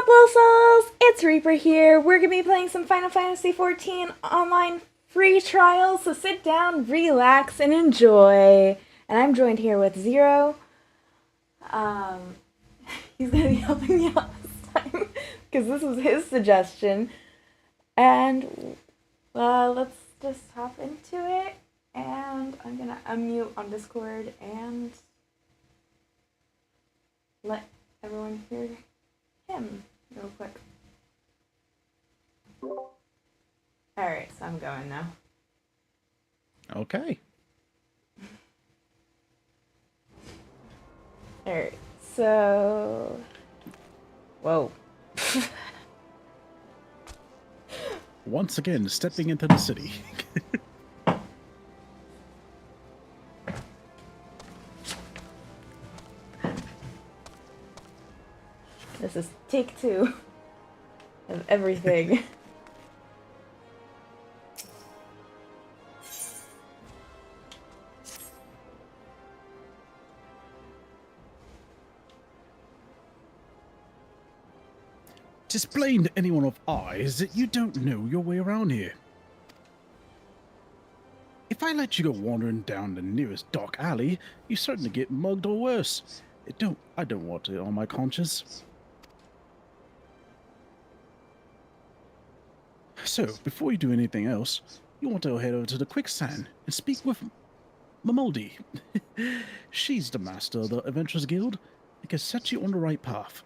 up, little souls? It's Reaper here. We're going to be playing some Final Fantasy XIV online free trial, so sit down, relax, and enjoy. And I'm joined here with Zero. He's going to be helping me out this time, because this was his suggestion. And, let's just hop into it. And I'm going to unmute on Discord and let everyone hear him real quick. Alright, so I'm going now. Okay. Alright, so... Whoa. Once again, stepping into the city. This is take 2 of everything. It's plain to anyone with eyes that you don't know your way around here. If I let you go wandering down the nearest dark alley, you're certain to get mugged or worse. I don't want it on my conscience. So, before you do anything else, you want to head over to the quicksand and speak with Mamoldi. She's the master of the Adventurers Guild and can set you on the right path.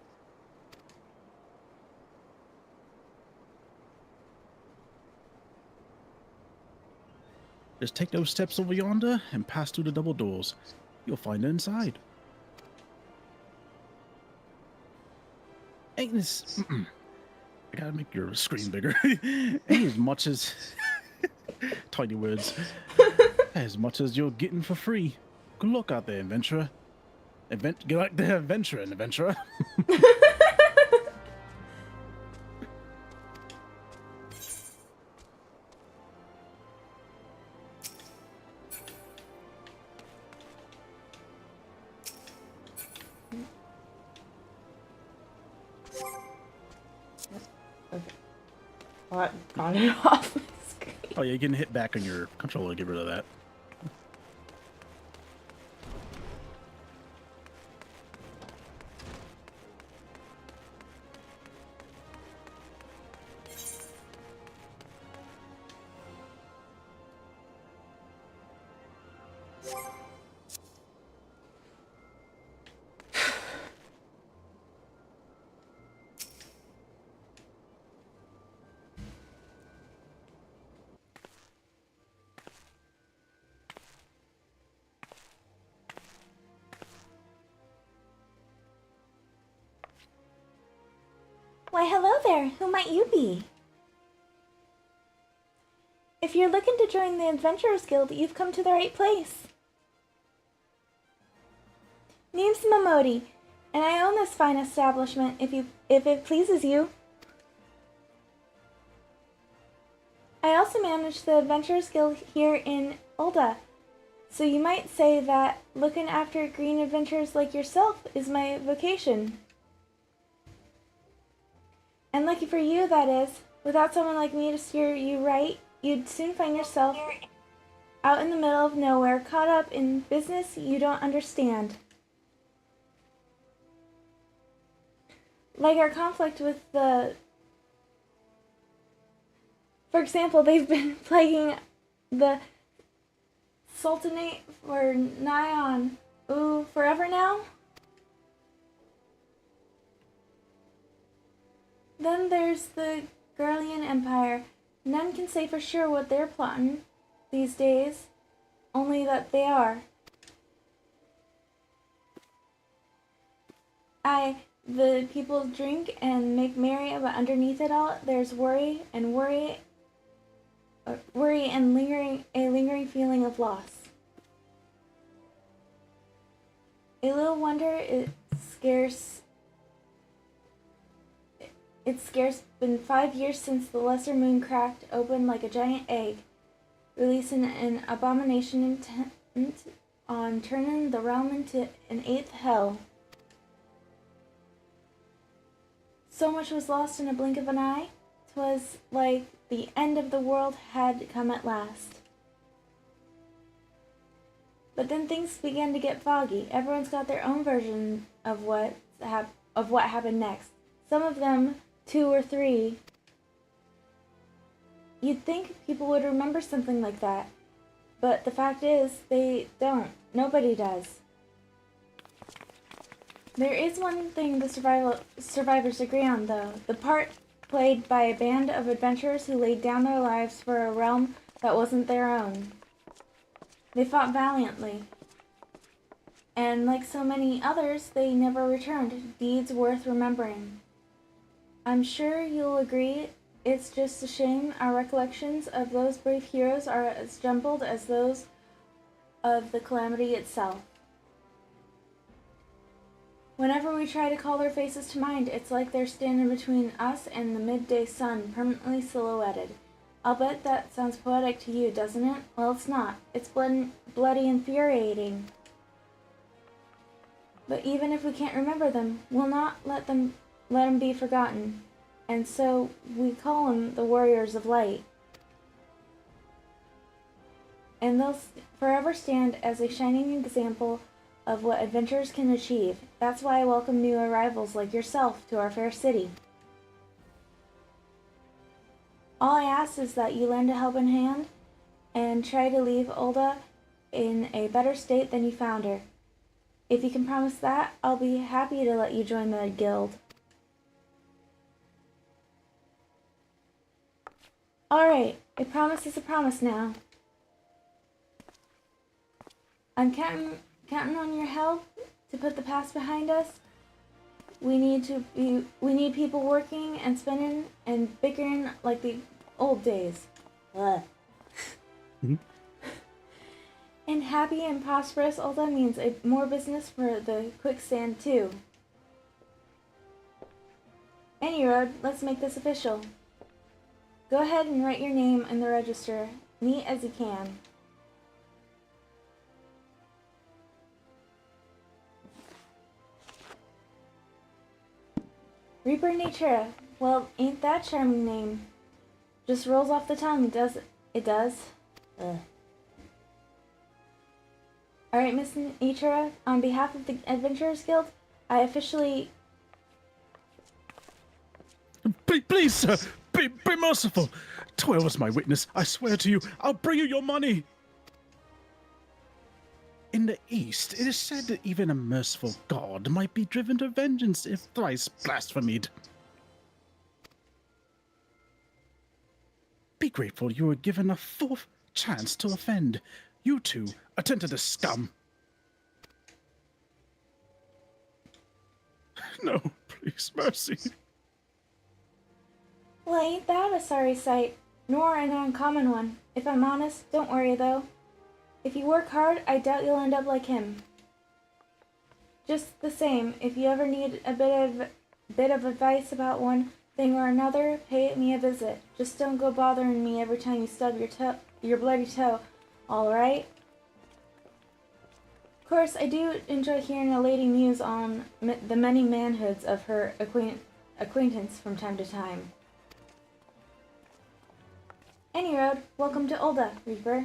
Just take those steps over yonder and pass through the double doors. You'll find her inside. Ain't this... I gotta make your screen bigger. Ain't as much as... Tiny words. As much as you're getting for free. Good luck out there, adventurer. Get out there, adventurer. Okay. Well, I've gone it off my screen. Oh yeah, you can hit back on your controller to get rid of that. Why, hello there. Who might you be? If you're looking to join the Adventurers Guild, you've come to the right place. Name's Mamodi, and I own this fine establishment if it pleases you. I also manage the Adventurers Guild here in Ulda, so you might say that looking after green adventurers like yourself is my vocation. And lucky for you, that is. Without someone like me to steer you right, you'd soon find yourself out in the middle of nowhere, caught up in business you don't understand. Like our conflict with the... For example, they've been plaguing the Sultanate for nigh on, forever now? Then there's the Garlean Empire. None can say for sure what they're plotting these days, only that they are. The people drink and make merry, but underneath it all, there's worry and lingering feeling of loss. A little wonder It's scarce been 5 years since the lesser moon cracked open like a giant egg, releasing an abomination intent on turning the realm into an eighth hell. So much was lost in a blink of an eye. 'Twas like the end of the world had come at last. But then things began to get foggy. Everyone's got their own version of what happened next. Some of them 2 or 3. You'd think people would remember something like that. But the fact is, they don't. Nobody does. There is one thing the survivors agree on, though. The part played by a band of adventurers who laid down their lives for a realm that wasn't their own. They fought valiantly. And like so many others, they never returned. Deeds worth remembering. I'm sure you'll agree it's just a shame our recollections of those brave heroes are as jumbled as those of the calamity itself. Whenever we try to call their faces to mind, it's like they're standing between us and the midday sun, permanently silhouetted. I'll bet that sounds poetic to you, doesn't it? Well, it's not. It's bloody infuriating. But even if we can't remember them, we'll not let them be forgotten. And so we call them the Warriors of Light. And they'll forever stand as a shining example of what adventurers can achieve. That's why I welcome new arrivals like yourself to our fair city. All I ask is that you lend a helping hand and try to leave Ulda in a better state than you found her. If you can promise that, I'll be happy to let you join the guild. Alright, a promise is a promise now. I'm counting on your help to put the past behind us. We need people working and spinning and bickering like the old days. Mm-hmm. And happy and prosperous, all that means more business for the quicksand too. Any road, let's make this official. Go ahead and write your name in the register, neat as you can. Reaper Natura. Well, ain't that charming name? Just rolls off the tongue, does it? It does. Alright, Miss Natura, on behalf of the Adventurers Guild, I officially... Please, sir, be merciful. Toil was my witness. I swear to you, I'll bring you your money. In the East, it is said that even a merciful god might be driven to vengeance if thrice blasphemed. Be grateful you were given a fourth chance to offend. You two, attend to this scum. No, please, mercy. Well, ain't that a sorry sight, nor an uncommon one. If I'm honest, don't worry though. If you work hard, I doubt you'll end up like him. Just the same, if you ever need a bit of advice about one thing or another, pay me a visit. Just don't go bothering me every time you stub your bloody toe, all right? Of course, I do enjoy hearing a lady muse on the many manhoods of her acquaintance from time to time. Any road, welcome to Ulda, Reaper.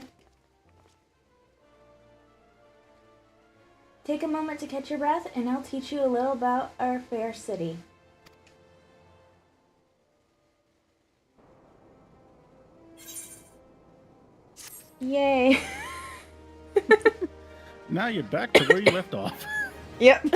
Take a moment to catch your breath, and I'll teach you a little about our fair city. Yay! Now you're back to where you left off. Yep.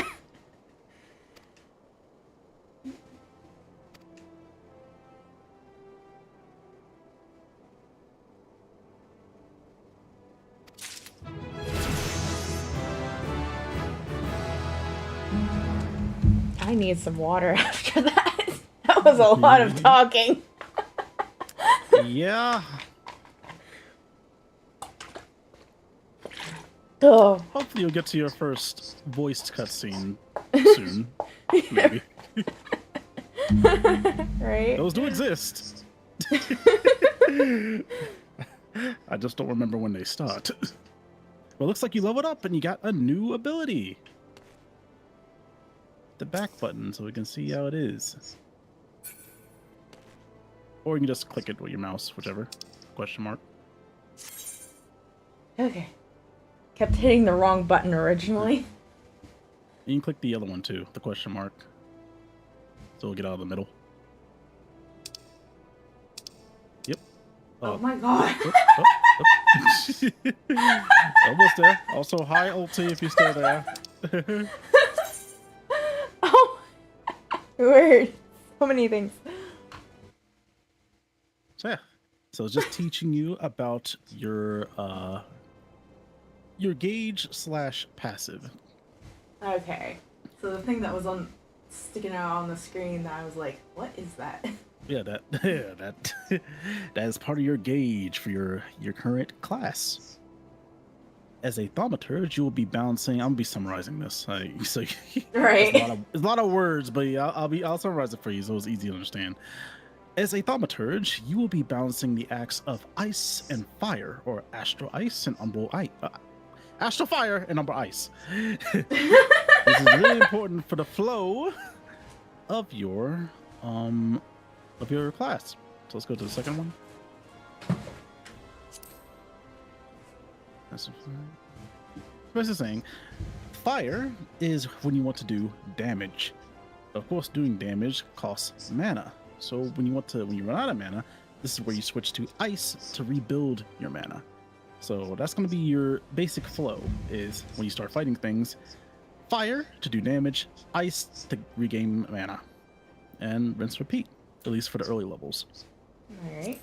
I need some water after that. That was a lot of talking. Yeah. Oh. Hopefully you'll get to your first voiced cutscene soon. Maybe. Right? Those do exist. I just don't remember when they start. Well, looks like you leveled up and you got a new ability. The back button so we can see how it is. Or you can just click it with your mouse, whichever. Question mark. Okay. Kept hitting the wrong button originally. You can click the other one too, the question mark. So we'll get out of the middle. Yep. Oh my god. Almost there. Also, hi, ulti, if you're still there. Oh, weird. So many things. So yeah. So it's just teaching you about your gauge / passive. Okay. So the thing that was on sticking out on the screen, that I was like, what is that? Yeah, that is part of your gauge for your current class. As a thaumaturge, you will be balancing. I'm gonna be summarizing this. So Right. It's a lot of words, but yeah, I'll summarize it for you so it's easy to understand. As a thaumaturge, you will be balancing the acts of ice and fire, or astral ice and umbral ice. Astral fire and umbral ice. This is really important for the flow of your class. So let's go to the second one. That's basically saying fire is when you want to do damage. Of course, doing damage costs mana. So when you run out of mana, this is where you switch to ice to rebuild your mana. So that's going to be your basic flow, is when you start fighting things, fire to do damage, ice to regain mana, and rinse repeat, at least for the early levels. Alright.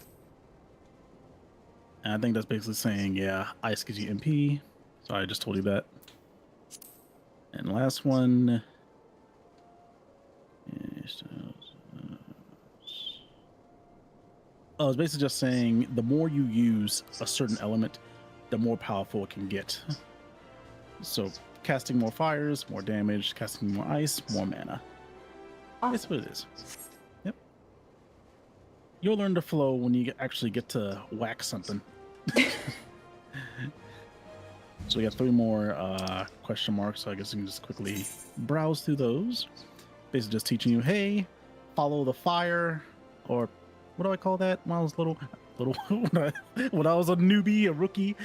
And I think that's basically saying, yeah, ice gives you MP. So I just told you that. And last one. Oh, it's basically just saying the more you use a certain element, the more powerful it can get. So casting more fires, more damage, casting more ice, more mana. Awesome. That's what it is. Yep. You'll learn the flow when you actually get to whack something. So we got 3 more question marks, so I guess you can just quickly browse through those. Basically just teaching you, hey, follow the fire, or what do I call that when I was little when I was a newbie, a rookie,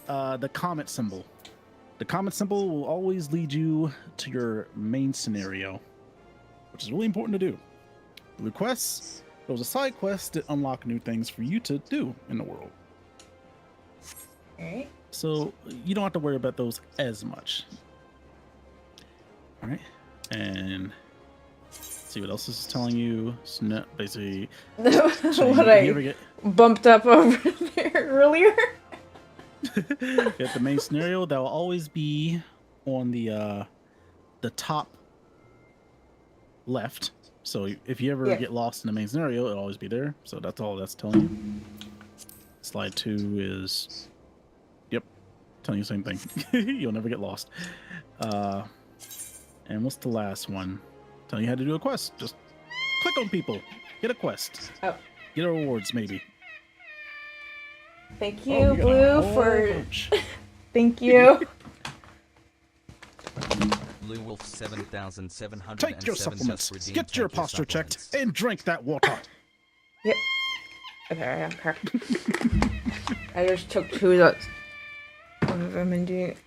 the comet symbol. The comet symbol will always lead you to your main scenario, which is really important to do. The quests, those are side quests that unlock new things for you to do in the world. Alright. So you don't have to worry about those as much. All right, and see what else this is telling you. So basically, What I bumped up over there earlier. You have the main scenario that will always be on the top left. So if you ever get lost in the main scenario, it'll always be there. So that's all that's telling you. Slide 2 is, yep, telling you the same thing. You'll never get lost. And what's the last one? Telling you how to do a quest. Just click on people. Get a quest. Oh. Get rewards, maybe. Thank you, Blue, for... bunch. Thank you. Blue Wolf 7,707. Take your supplements. Get your posture checked and drink that water. Yep. Okay, okay. I just took 2 of those. One of them indeed.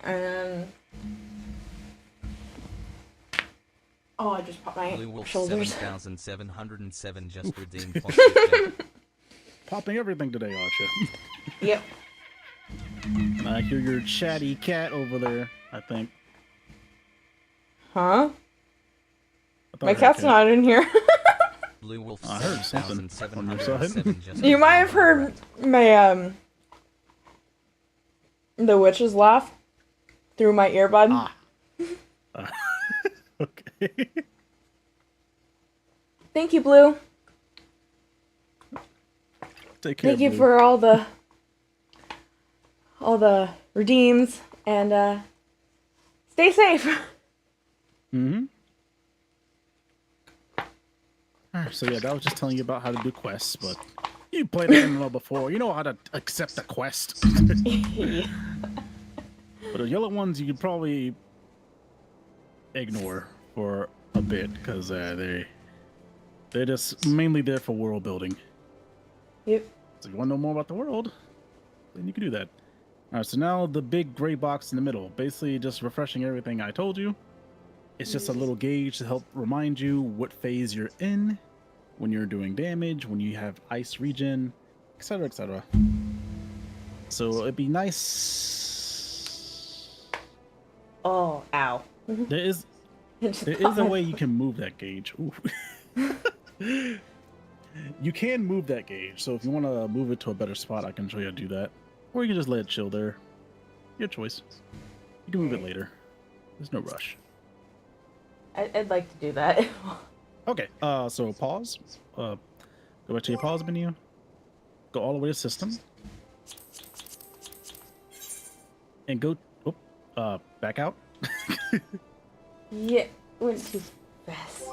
Oh, I just popped my Blue Wolf shoulders. 7,707 just redeemed posture check. Popping everything today, aren't you? Yep. And I hear your chatty cat over there, I think. Huh? I thought I My heard cat's cat. not in here. Blue Wolf I heard something on your 7,707 side. just You might have redeemed heard my the witch's laugh through my earbud. Okay. Thank you, Blue. Take care. Thank you Blue. for all the redeems, and stay safe. Mm-hmm. Alright, so yeah, that was just telling you about how to do quests, but you played the MMO before. You know how to accept the quest. But the yellow ones you could probably ignore for a bit, because they're just mainly there for world building. Yep. So if you want to know more about the world, then you can do that. All right, so now the big gray box in the middle, basically just refreshing everything I told you. It's just a little gauge to help remind you what phase you're in, when you're doing damage, when you have ice regen, etc., etc. So it'd be nice. Oh, ow. There is It just there caught is a my way you foot. can move that gauge. Ooh. You can move that gauge, so if you want to move it to a better spot, I can show you how to do that. Or you can just let it chill there. Your choice. You can move it later. There's no rush. I'd like to do that. Okay, so pause. Go back to your pause menu. Go all the way to system. And go, back out. Yeah, went too fast.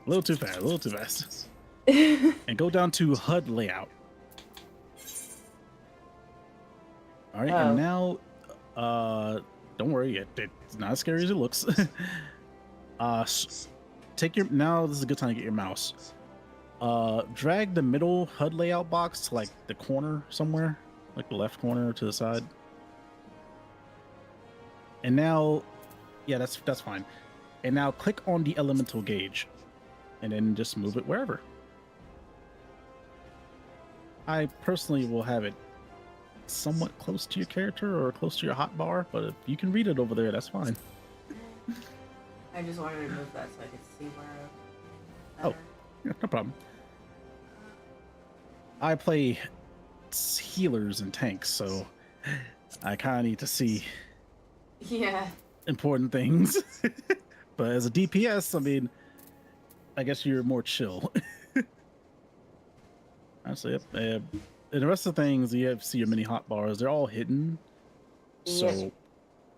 A little too fast, a little too fast. And go down to HUD layout. All right, Oh. and now, don't worry, it's not as scary as it looks. Take your, now this is a good time to get your mouse. Drag the middle HUD layout box to like the corner somewhere, like the left corner to the side. And now, yeah, that's fine. And now click on the elemental gauge, and then just move it wherever. I personally will have it somewhat close to your character or close to your hotbar, but if you can read it over there, that's fine. I just wanted to move that so I could see where. Oh, yeah, no problem. I play healers and tanks, so I kind of need to see Yeah. important things. But as a DPS, I mean, I guess you're more chill. Honestly, yep. And the rest of the things, you have to see your mini hotbars. They're all hidden, so Yes. you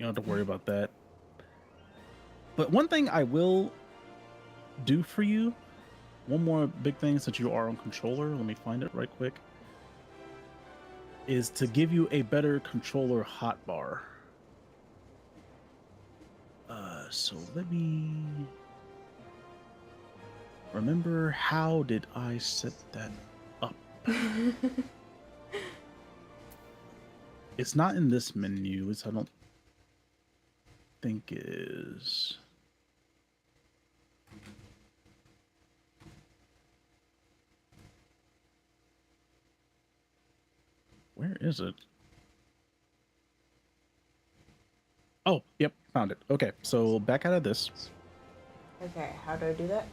don't have to worry about that. But one thing I will do for you, one more big thing since you are on controller, let me find it right quick, is to give you a better controller hotbar. So let me remember, how did I set that up? It's not in this menu. I don't think it is. Where is it? Oh, yep, found it. Okay, so back out of this. Okay, how do I do that?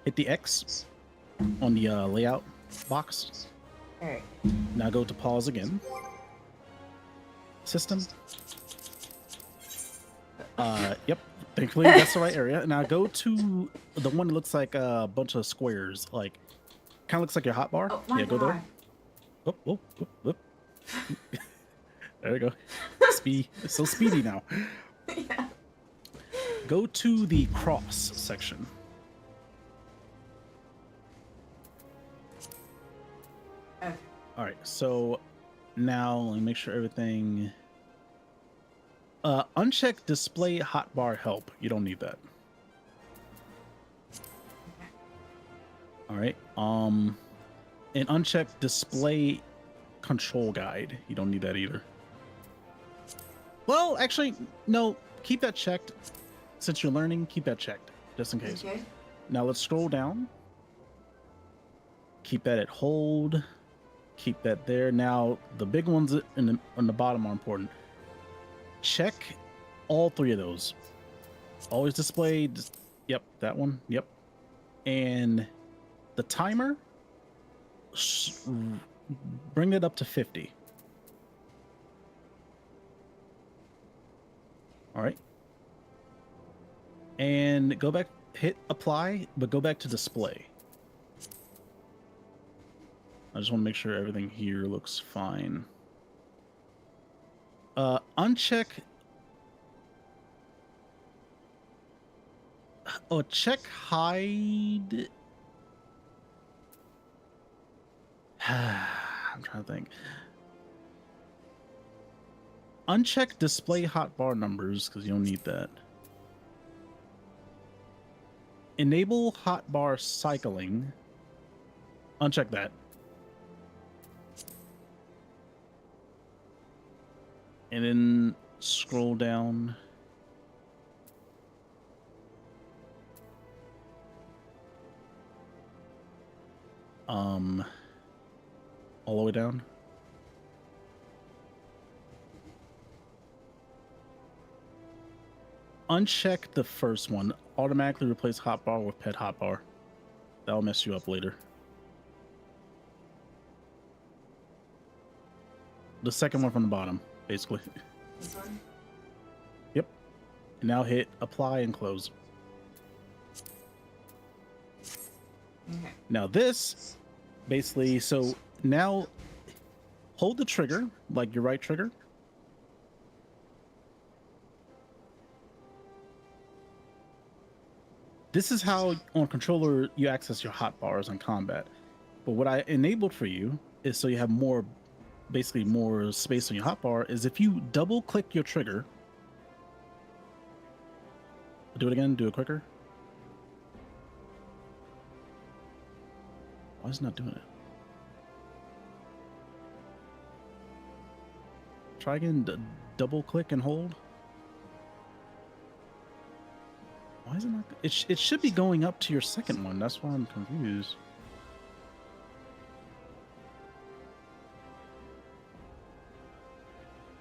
Hit the X on the layout box. Alright. Now go to pause again. System. Yep. Thankfully, that's the right area. Now go to the one that looks like a bunch of squares, like kind of looks like your hotbar. Oh my Yeah, go there. God. Oh. There we go. It's so speedy now. Yeah. Go to the cross section. Okay. All right, so now let me make sure everything. Uncheck display hotbar help. You don't need that. Okay. All right. And uncheck display control guide. You don't need that either. Well, actually, no. Keep that checked. Since you're learning, keep that checked just in case. Okay. Now let's scroll down. Keep that at hold. Keep that there. Now the big ones on the bottom are important. Check all three of those. Always display. Yep, that one. Yep. And the timer, bring it up to 50. All right. And go back, hit apply, but go back to display. I just want to make sure everything here looks fine. Uncheck. Oh, check hide. I'm trying to think. Uncheck display hotbar numbers because you don't need that. Enable hotbar cycling Uncheck that. And then scroll down. All the way down. Uncheck the first one. Automatically replace hotbar with pet hotbar. That'll mess you up later. The second one from the bottom, basically. This one? Yep. And now hit apply and close. Okay. Now this, basically, so now hold the trigger, like your right trigger. This is how on controller you access your hotbars on combat. But what I enabled for you is so you have more, basically more space on your hotbar, is if you double click your trigger. Do it again, do it quicker. Why is it not doing it? Try again, double click and hold. Why is it not? It should be going up to your second one. That's why I'm confused.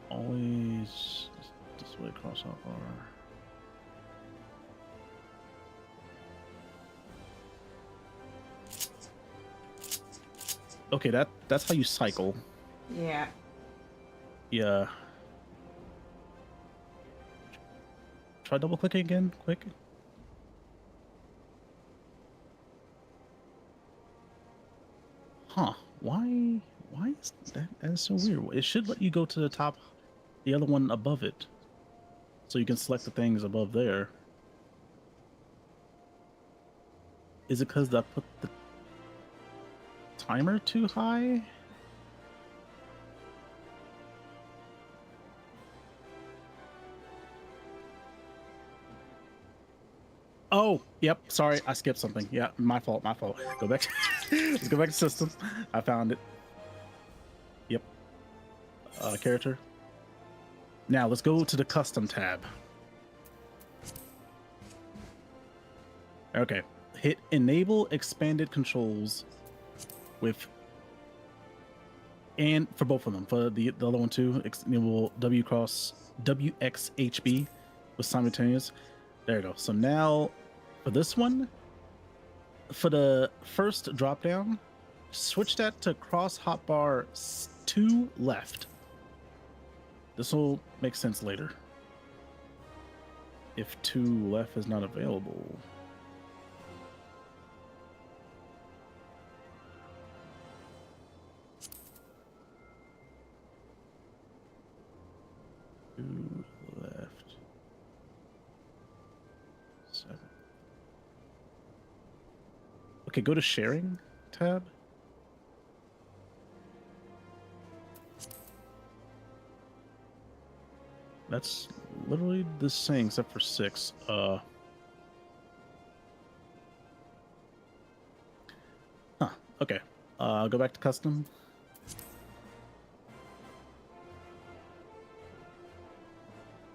Always display cross hotbar. Okay, that's how you cycle. Yeah. Yeah. Try double clicking again, quick. Huh? Why is that? That's so weird. It should let you go to the top, the other one above it, so you can select the things above there. Is it because I put the timer too high? Oh, yep. Sorry, I skipped something. Yeah, my fault. My fault. Go back. Let's go back to system. I found it. Yep. Character. Now let's go to the custom tab. Okay. Hit enable expanded controls with, and for both of them, for the other one too, enable WXHB with simultaneous. There you go. So now for this one, for the first drop down, switch that to cross hotbar 2 left. This will make sense later. If 2 left is not available. Two left. 7. Okay, go to sharing tab. That's literally the same except for 6. Okay. Go back to custom.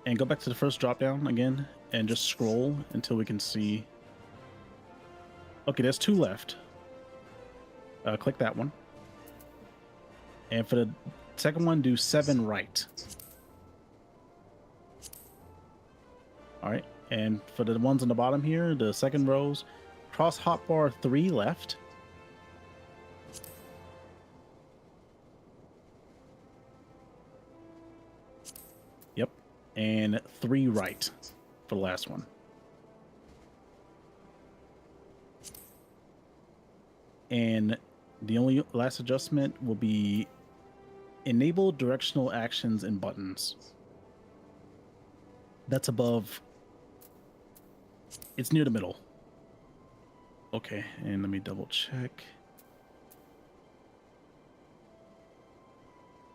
And go back to the first drop down again and just scroll until we can see. Okay, there's 2 left. Click that one. And for the second one, do 7 right. All right. And for the ones on the bottom here, the second rows, cross hotbar 3 left. Yep. And 3 right for the last one. And the only last adjustment will be enable directional actions and buttons. That's above. It's near the middle. Okay, and let me double check.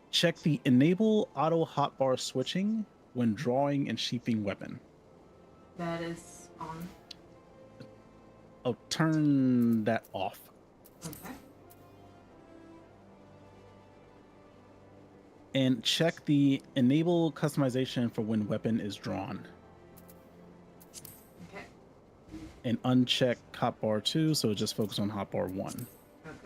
Check the enable auto hotbar switching when drawing and sheathing weapon. That is on. Oh, turn that off. Okay. And check the enable customization for when weapon is drawn. Okay. And uncheck hotbar 2, so just focus on hotbar 1. Okay.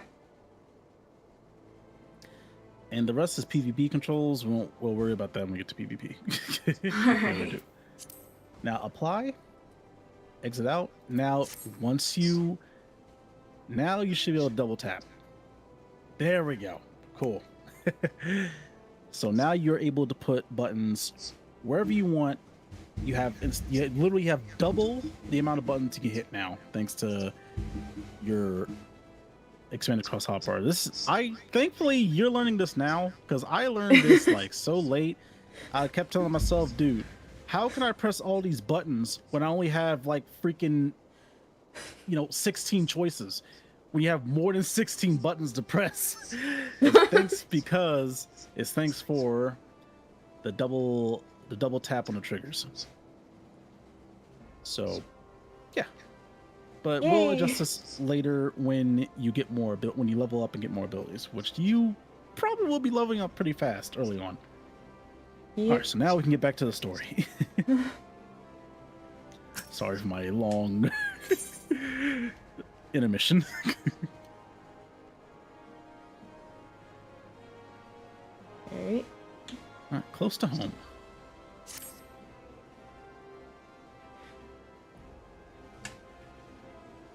And the rest is PvP controls. We'll worry about that when we get to PvP. Alright. Now apply, exit out. Now you should be able to double tap. There we go. Cool. So now you're able to put buttons wherever you want. You literally have double the amount of buttons you can hit now, thanks to your expanded cross hotbar. Thankfully you're learning this now, because I learned this like so late. I kept telling myself, dude, how can I press all these buttons when I only have like freaking 16 choices? When you have more than 16 buttons to press. It's thanks for the double tap on the triggers. So yeah, but Yay. we'll adjust this later when you get when you level up and get more abilities, which you probably will be leveling up pretty fast early on. Yep. All right, so now we can get back to the story. Sorry for my long intermission. Alright. All right, close to home.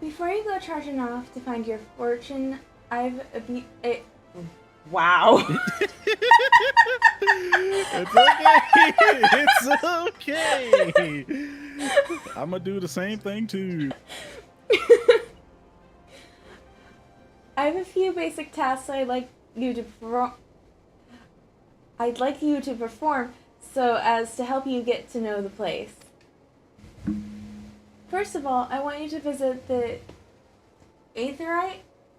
Before you go charging off to find your fortune, Wow. It's okay. It's okay. I'm gonna do the same thing too. I have a few basic tasks I'd like you to perform so as to help you get to know the place. First of all, I want you to visit the XIV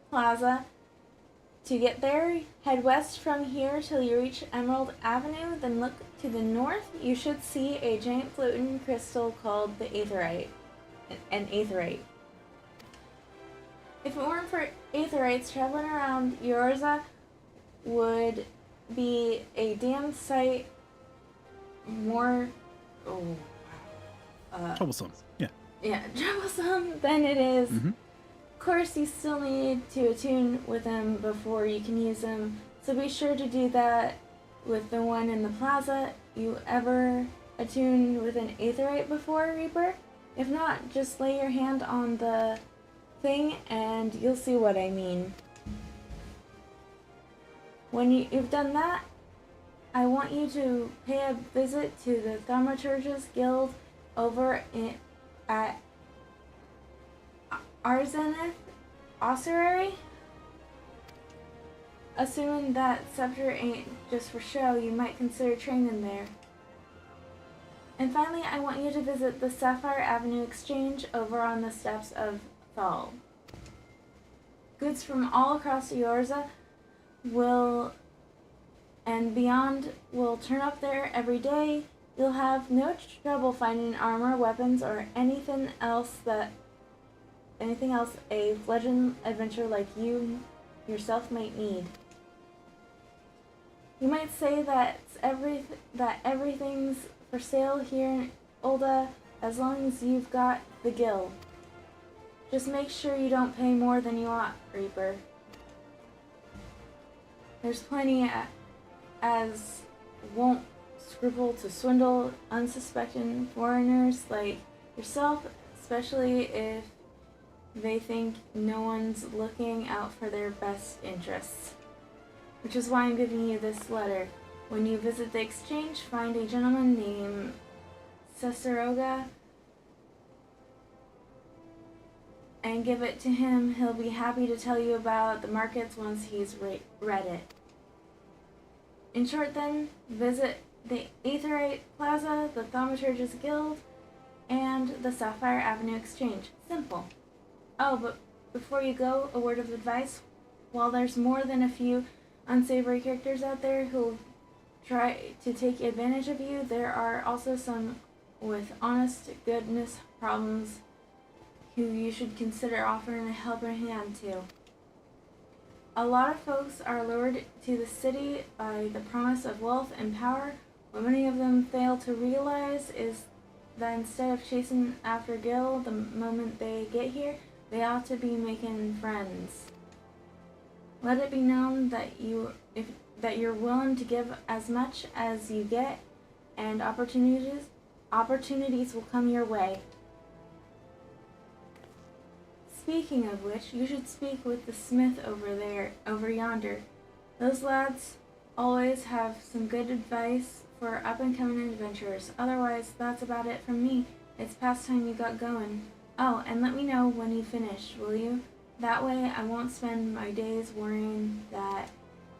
Plaza. To get there, head west from here till you reach Emerald Avenue, then look to the north. You should see a giant floating crystal called the an aetherite. If it weren't for aetherites, traveling around Yorza would be a damn sight more Troublesome. Yeah. troublesome than it is. Mm-hmm. Of course, you still need to attune with them before you can use them, so be sure to do that with the one in the plaza. You ever attuned with an aetherite before, Reaper? If not, just lay your hand on the thing and you'll see what I mean. When you've done that, I want you to pay a visit to the Thaumaturgus Guild over at Arzenith Ossuary. Assuming that scepter ain't just for show, you might consider training there. And finally, I want you to visit the Sapphire Avenue Exchange over on the steps of Thal. Goods from all across Yorza and beyond will turn up there every day. You'll have no trouble finding armor, weapons, or anything else a fledgling adventurer like you yourself might need. You might say that everything's for sale here in Ulda as long as you've got the guild. Just make sure you don't pay more than you ought, Reaper. There's plenty as won't scruple to swindle unsuspecting foreigners like yourself, especially if they think no one's looking out for their best interests. Which is why I'm giving you this letter. When you visit the exchange, find a gentleman named Cesaroga and give it to him. He'll be happy to tell you about the markets once he's read it. In short then, visit the Aetherite Plaza, the Thaumaturgus Guild, and the Sapphire Avenue Exchange. Simple. Oh, but before you go, a word of advice. While there's more than a few unsavory characters out there who'll try to take advantage of you, there are also some with honest goodness problems who you should consider offering a helping hand to. A lot of folks are lured to the city by the promise of wealth and power. What many of them fail to realize is that instead of chasing after Gil the moment they get here, they ought to be making friends. Let it be known that you're willing to give as much as you get, and opportunities will come your way. Speaking of which, you should speak with the smith over yonder. Those lads always have some good advice for up-and-coming adventurers. Otherwise, that's about it from me. It's past time you got going. Oh, and let me know when you finish, will you? That way I won't spend my days worrying that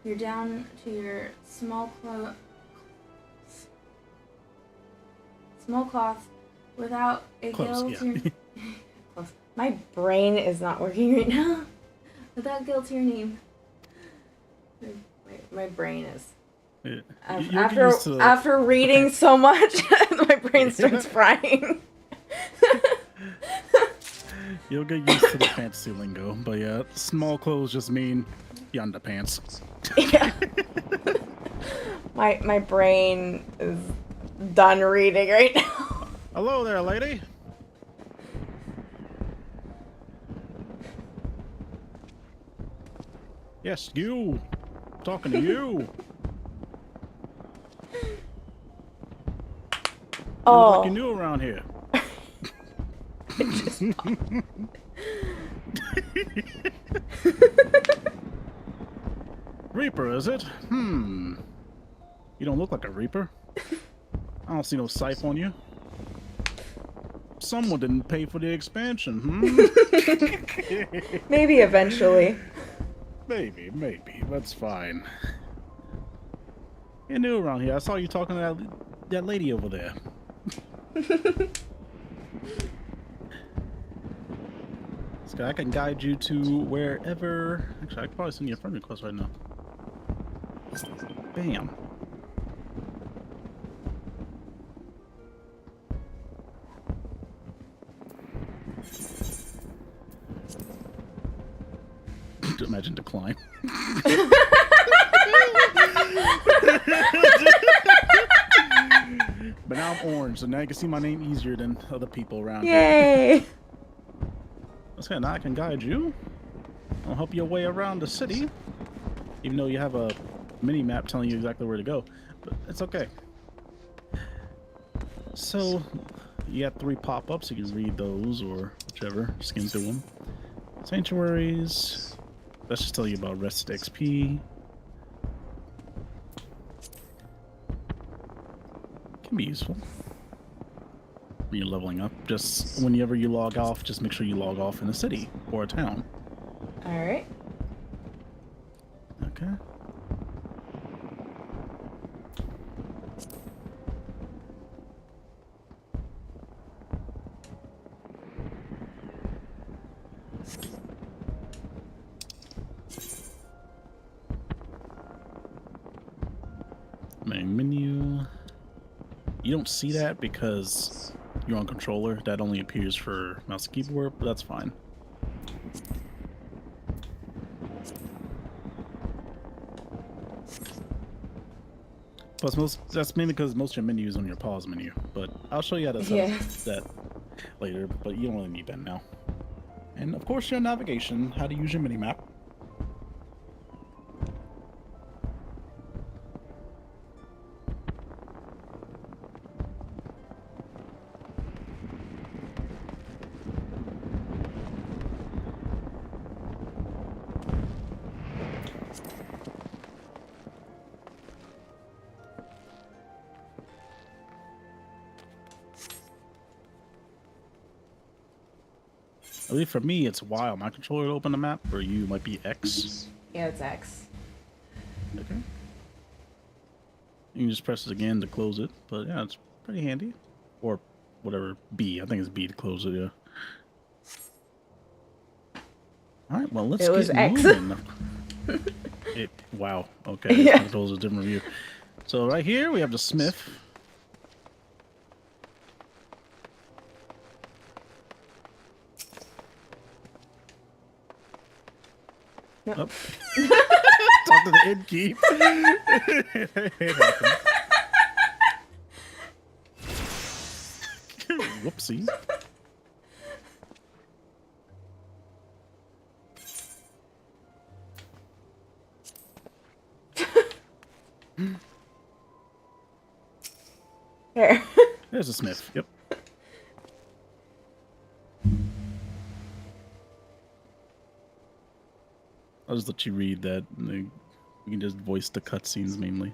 you're down to your small cloth without a Close, gill yeah. to your... Close. My brain is not working right now. Without guilt to your name. My brain is... Yeah. After reading so much, my brain starts frying. You'll get used to the fantasy lingo, but yeah, small clothes just mean your underpants. Yeah. My brain is done reading right now. Hello there, lady. Yes, you. Talking to you. You look like you're new around here. Reaper, is it? You don't look like a Reaper. I don't see no scythe on you. Someone didn't pay for the expansion, Maybe eventually. Maybe. That's fine. You're new around here. I saw you talking to that lady over there. This guy, I can guide you to wherever... Actually, I can probably send you a friend request right now. Bam. Imagine decline. But now I'm orange, so now you can see my name easier than other people around here. Yay! That's good. Now I can guide you. I'll help your way around the city. Even though you have a mini map telling you exactly where to go. But it's okay. So, you got 3 pop-ups. You can read those or whichever. Skim through them. Sanctuaries. Let's just tell you about rested XP. Can be useful when you're leveling up. Just whenever you log off, just make sure you log off in a city or a town. Alright. Okay. Main menu. You don't see that because you're on controller. That only appears for mouse and keyboard, but that's fine. Plus, that's mainly because most of your menus on your pause menu. But I'll show you how to set up that later. But you don't really need that now. And of course, your navigation, how to use your mini map. I believe for me, it's Y on my controller to open the map. For you, might be X. Yeah, it's X. Okay. You can just press it again to close it. But yeah, it's pretty handy. Or whatever, B. I think it's B to close it, yeah. Alright, well, let's get X. moving. Wow. Okay, Yeah. controls a different view. So right here, we have the smith. Oh. Talk to the innkeep. It happens. Whoopsie. There. There's a smith. Yep. I'll just let you read that. We can just voice the cutscenes mainly.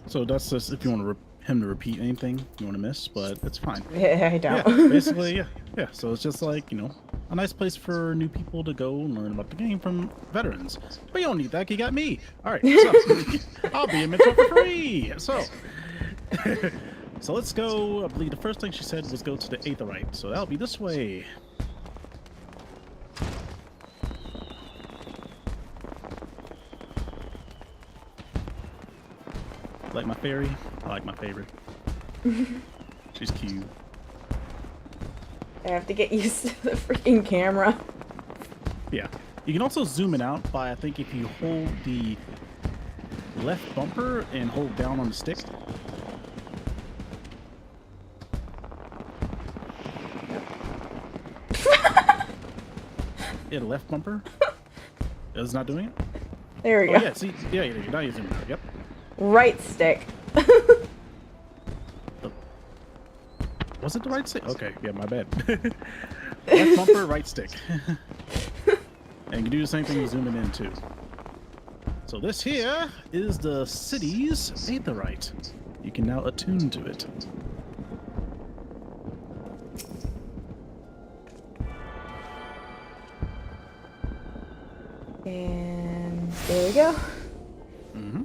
So that's just if you want him to repeat anything you want to miss, but it's fine. Yeah, I don't. Yeah, basically, yeah. So it's just like, a nice place for new people to go and learn about the game from veterans. But you don't need that. You got me. All right, so I'll be a mentor for free. So, so let's go. I believe the first thing she said was go to the Aetherite. So that'll be this way. Like my fairy? I like my favorite. She's cute. I have to get used to the freaking camera. Yeah. You can also zoom it out by, I think, if you hold the left bumper and hold down on the stick. Yeah, the left bumper. It's not doing it? There we Oh, go. yeah, see? Yeah, now you're zooming out. Yep. Right stick. Was it the right stick? Okay, yeah, my bad. Left bumper, right stick. And you can do the same thing with zooming in, too. So this here is the city's Aetherite. You can now attune to it. And there we go. Mm-hmm.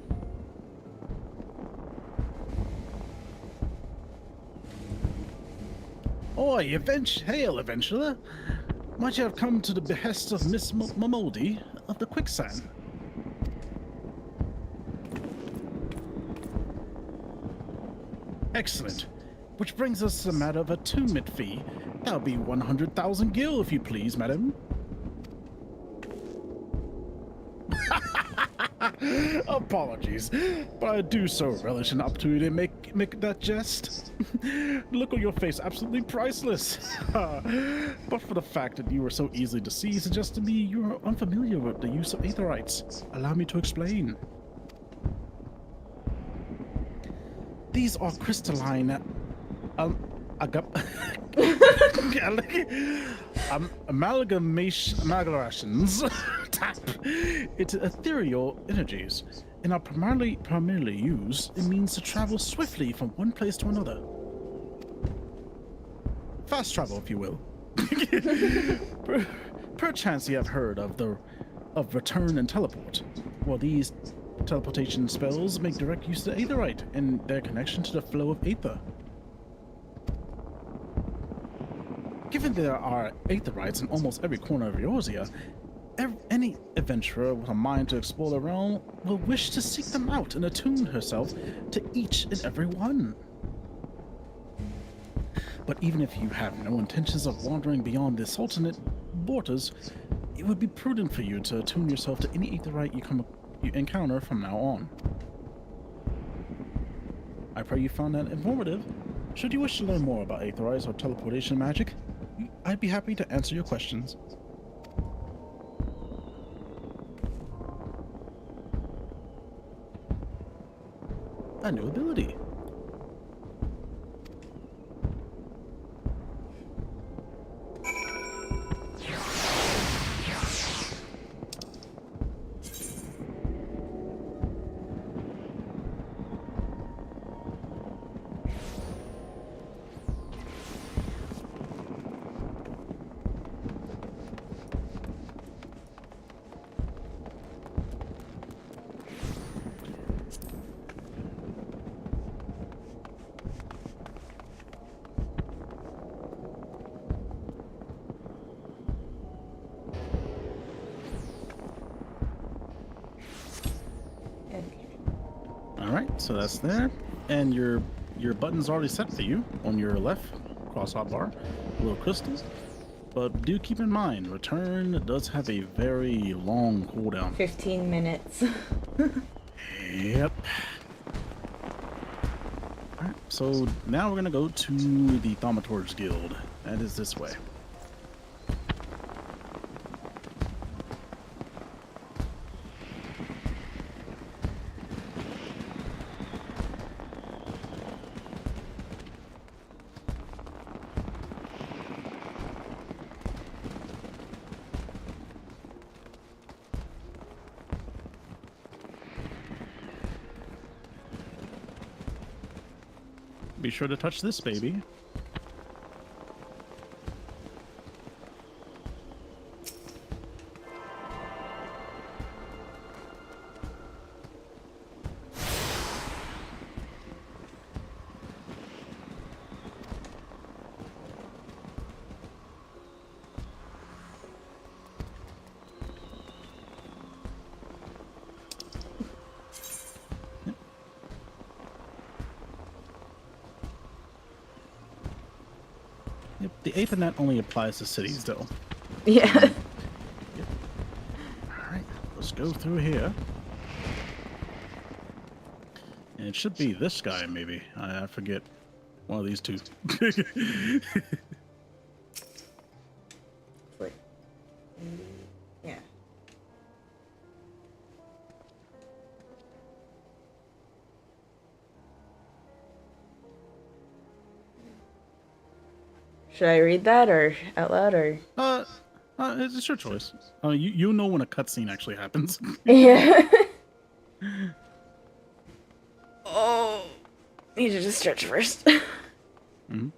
Oi, hail, adventurer! Might you have come to the behest of Miss Mamoldi of the Quicksand? Excellent. Which brings us to the matter of attunement fee. That'll be 100,000 gil, if you please, madam. Apologies, but I do so relish an opportunity to make that jest. Look on your face, absolutely priceless. But for the fact that you were so easily deceived suggests to me you are unfamiliar with the use of aetherites. Allow me to explain. These are crystalline amalgamations tap into ethereal energies and are primarily used. It means to travel swiftly from one place to another. Fast travel, if you will. Perchance you have heard of the of return and teleport. Well, these teleportation spells make direct use of the aetherite and their connection to the flow of aether. Given there are aetherites in almost every corner of Eorzea, any adventurer with a mind to explore the realm will wish to seek them out and attune herself to each and every one. But even if you have no intentions of wandering beyond the Sultanate borders, it would be prudent for you to attune yourself to any aetherite you encounter from now on. I pray you found that informative. Should you wish to learn more about aetherites or teleportation magic, I'd be happy to answer your questions. A new ability. Alright, so that's there. And your button's already set for you on your left cross-hop bar. Little crystals. But do keep in mind, return does have a very long cooldown. 15 minutes. Yep. Alright, so now we're gonna go to the Thaumaturge Guild. That is this way. Be sure to touch this baby. Yep, the Aethernet only applies to cities, though. Yeah. Yep. Alright, let's go through here. And it should be this guy, maybe. I forget. One of these two. Wait. Yeah. Should I read that or out loud or? It's your choice. You know when a cutscene actually happens. Yeah. Oh, need to just stretch first. Mm-hmm.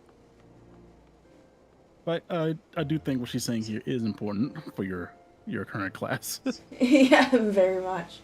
But I do think what she's saying here is important for your current class. Yeah, very much.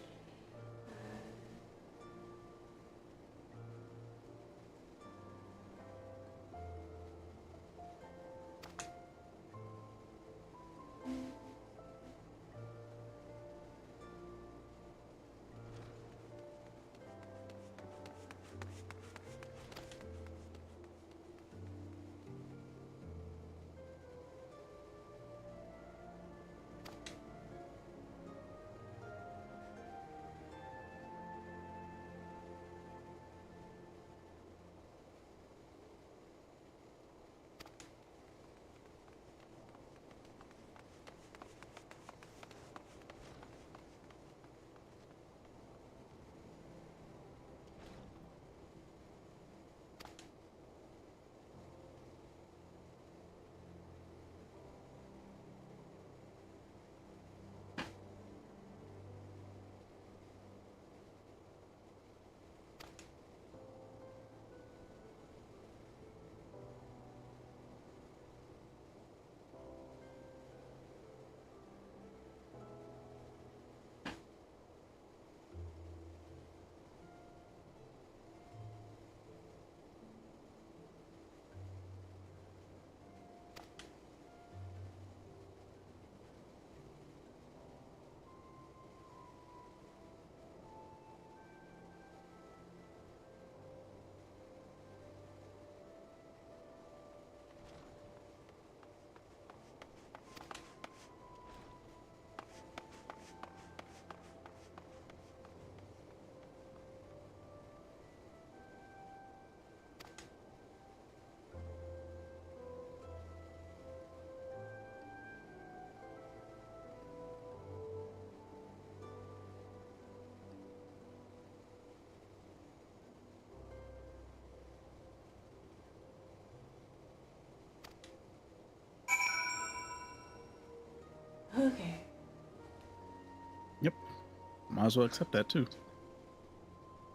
Might as well accept that too.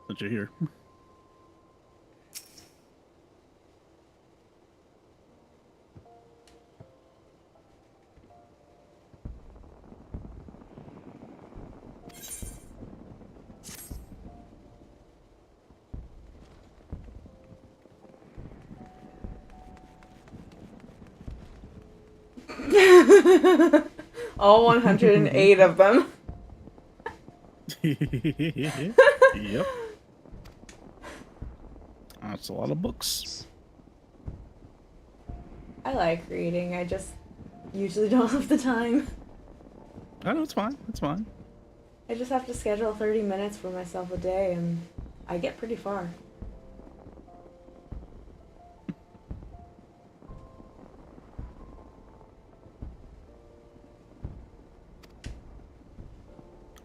Since you're here. All 108 of them. Yep. That's a lot of books. I like reading, I just usually don't have the time. I know, it's fine. It's fine. I just have to schedule 30 minutes for myself a day, and I get pretty far.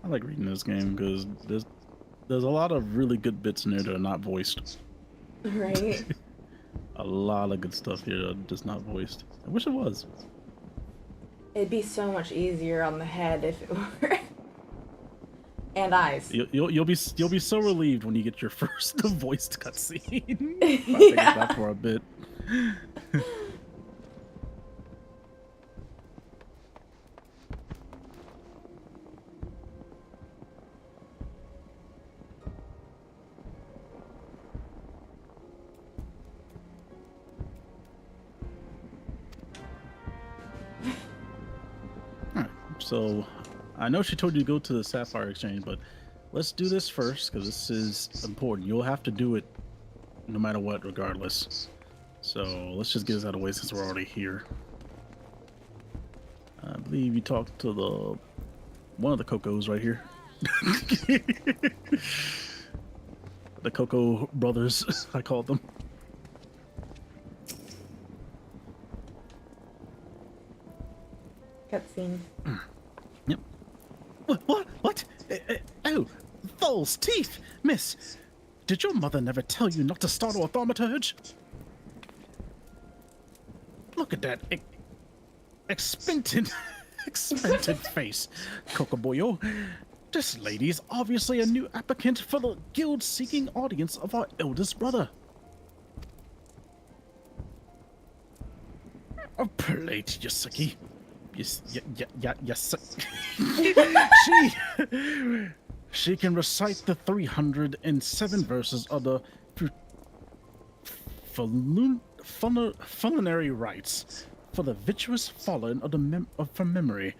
I like reading this game because there's a lot of really good bits in there that are not voiced. Right? A lot of good stuff here that are just not voiced. I wish it was. It'd be so much easier on the head if it were. And eyes. You'll be so relieved when you get your first voiced cutscene. I think that for a bit. Alright, so I know she told you to go to the Sapphire Exchange, but let's do this first because this is important. You'll have to do it no matter what, regardless. So let's just get this out of the way since we're already here. I believe you talked to one of the Cocos right here. The Coco brothers, I called them. Cutscene. Yep. What? Oh, false teeth, miss. Did your mother never tell you not to startle a thaumaturge? Look at that expectant face, Cocoboyo. This lady is obviously a new applicant for the guild-seeking audience of our eldest brother. A plate, Yasuki. Yes. She can recite the 307 verses of the funerary rites for the virtuous fallen from memory,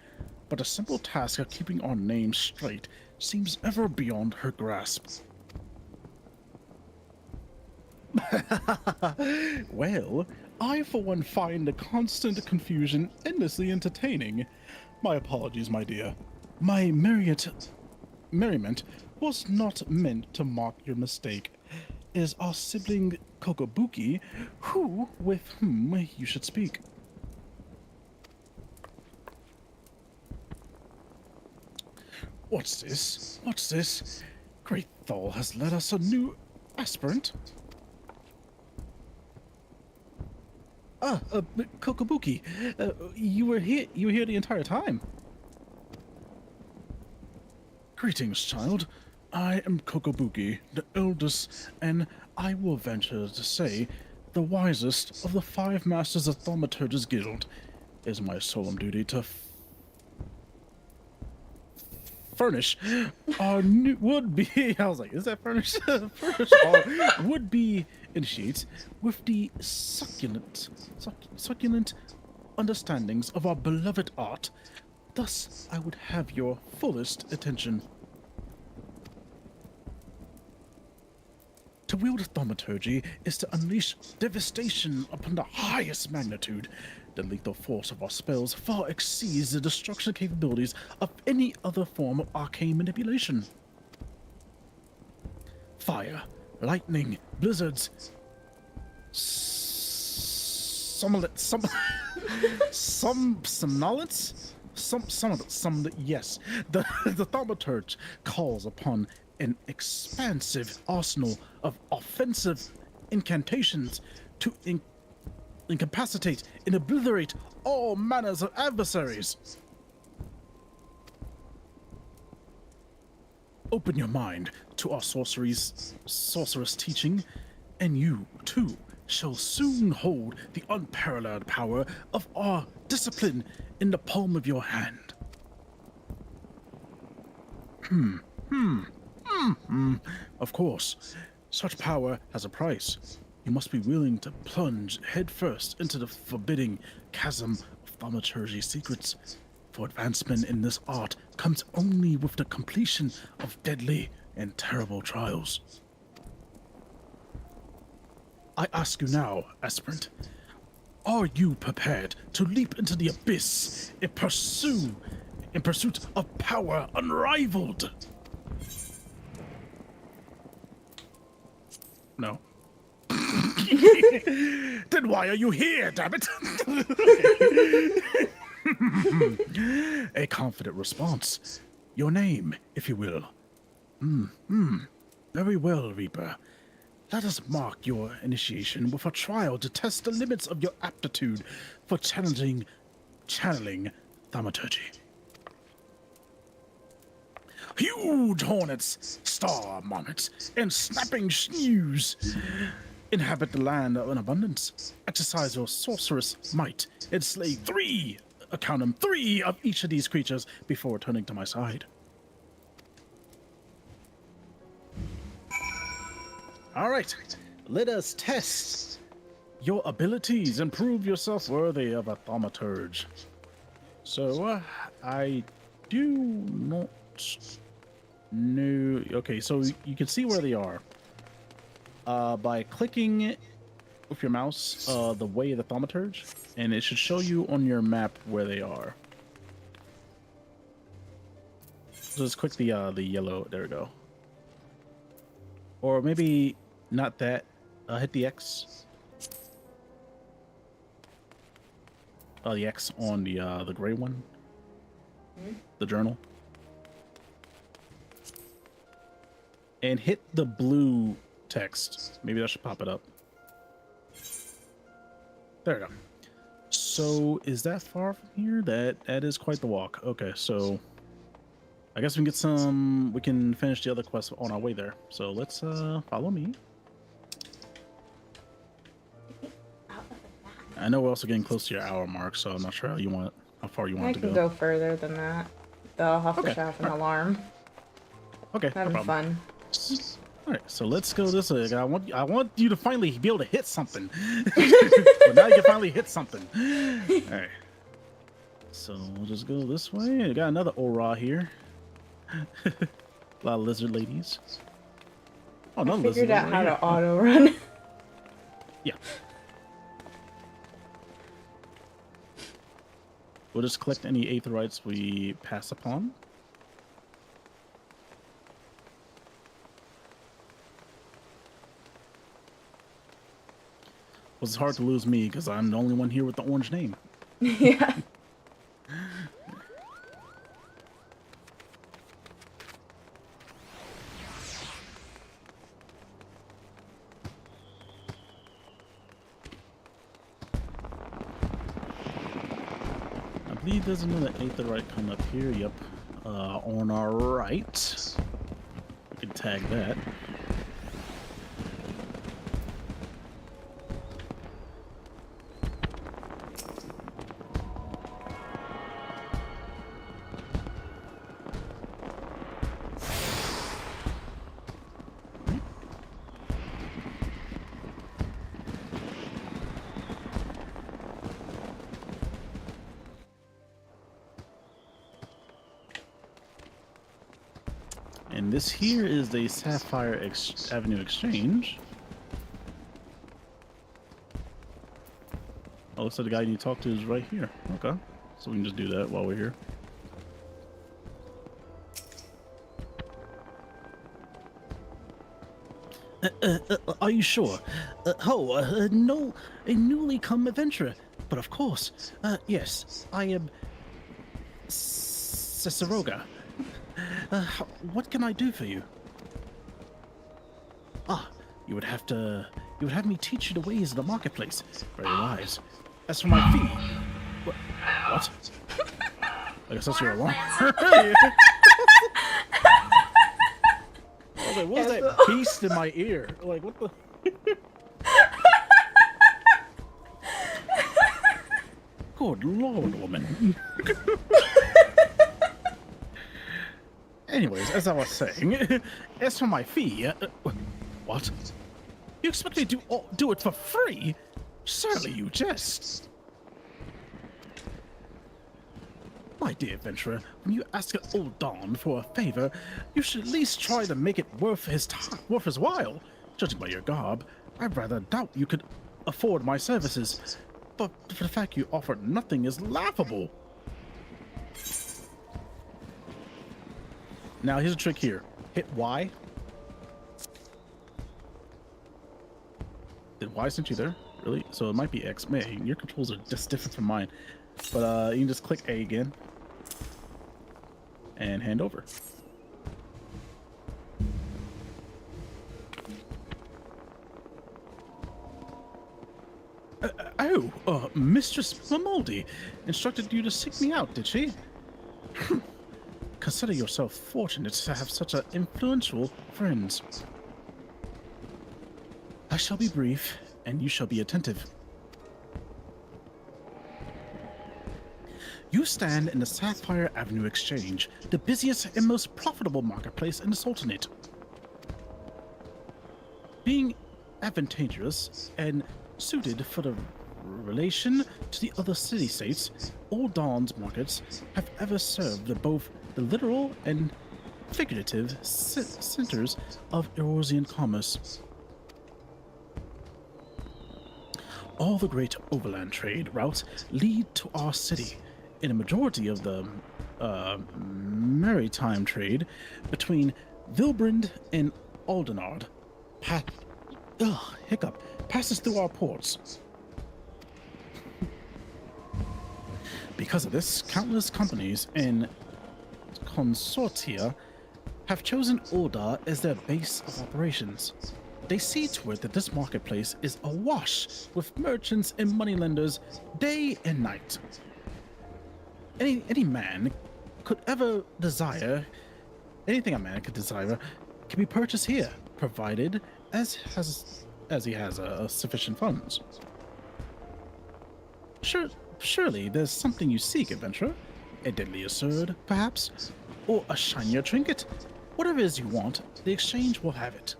but the simple task of keeping our names straight seems ever beyond her grasp. Well, I for one find the constant confusion endlessly entertaining. My apologies, my dear. My merriment was not meant to mock your mistake. It is our sibling Kokobuki with whom you should speak. What's this? Great Thal has led us a new aspirant. Kokobuki, you were here the entire time. Greetings, child. I am Kokobuki, the eldest, and I will venture to say, the wisest of the 5 masters of Thaumaturge's Guild. It is my solemn duty to furnish our new would-be. I was like, is that furnish? Furnish our would-be initiates with the succulent understandings of our beloved art. Thus, I would have your fullest attention. To wield thaumaturgy is to unleash devastation upon the highest magnitude. The lethal force of our spells far exceeds the destruction capabilities of any other form of arcane manipulation. Fire, lightning, blizzards, yes. The thaumaturge calls upon an expansive arsenal of offensive incantations to incapacitate and obliterate all manners of adversaries. Open your mind to our sorceress teaching, and you, too, shall soon hold the unparalleled power of our discipline in the palm of your hand. Of course, such power has a price. You must be willing to plunge headfirst into the forbidding chasm of thaumaturgy secrets. For advancement in this art comes only with the completion of deadly and terrible trials. I ask you now, aspirant, are you prepared to leap into the abyss in pursuit of power unrivaled? No. Then why are you here, damn it? A confident response. Your name, if you will. Very well, Reaper. Let us mark your initiation with a trial to test the limits of your aptitude for channeling thaumaturgy. Huge hornets, star marmots, and snapping shrews inhabit the land of an abundance. Exercise your sorceress might and slay three of each of these creatures before returning to my side. All right, let us test your abilities and prove yourself worthy of a thaumaturge. So, I do not know. Okay, so you can see where they are by clicking with your mouse the way of the thaumaturge, and it should show you on your map where they are. So just click the yellow. There we go. Or maybe not that. Hit the X. The X on the gray one. The journal. And hit the blue text. Maybe that should pop it up. There we go. So is that far from here? That is quite the walk. Okay, so I guess we can finish the other quest on our way there. So let's follow me. I know we're also getting close to your hour mark, so I'm not sure how far you want to go. I can go further than that. Though I'll have to have an alarm. Okay, Having fun. All right, so let's go this way. I want you to finally be able to hit something. But now you can finally hit something. All right. So we'll just go this way. I got another aura here. A lot of lizard ladies. Oh, no, I figured out how to auto run. Yeah. We'll just collect any aetherites we pass upon. Well, it's hard to lose me because I'm the only one here with the orange name. Yeah. I believe there's another aetherite coming up here. Yep. On our right. We can tag that. And this here is the Sapphire Avenue Exchange. Oh, looks like the guy you need to talk to is right here. Okay. So we can just do that while we're here. Are you sure? No, a newly come adventurer. But of course, yes, I am Ciceroga. What can I do for you? Ah, you would have me teach you the ways of the marketplace. Very wise. As for my fee, what? I guess that's your alarm. was like, what was Yes. that beast in my ear? Like, what the? Good lord, woman. Anyways, as I was saying, as for my fee, what? You expect me to do it for free? Certainly you jest. My dear adventurer, when you ask an old Don for a favor, you should at least try to make it worth his while. Judging by your garb, I rather doubt you could afford my services. But for the fact you offered nothing is laughable. Now here's a trick here. Hit Y. Did Y send you there? Really? So it might be X. Man, your controls are just different from mine. But you can just click A again. And hand over. Mistress Mamoldi instructed you to seek me out, did she? Consider yourself fortunate to have such influential friends. I shall be brief, and you shall be attentive. You stand in the Sapphire Avenue Exchange, the busiest and most profitable marketplace in the Sultanate. Being advantageous and suited for the relation to the other city-states, all Dawn's markets have ever served both the literal and figurative centers of Eurasian commerce. All the great overland trade routes lead to our city, and a majority of the maritime trade between Vilbrand and Aldenard passes through our ports. Because of this, countless companies and consortia have chosen Ulda as their base of operations. They see to it that this marketplace is awash with merchants and moneylenders day and night. Any man could ever desire, anything a man could desire, can be purchased here, provided as he has sufficient funds. Surely there's something you seek, adventurer. A deadlier sword, perhaps? Or a shinier trinket? Whatever it is you want, the exchange will have it.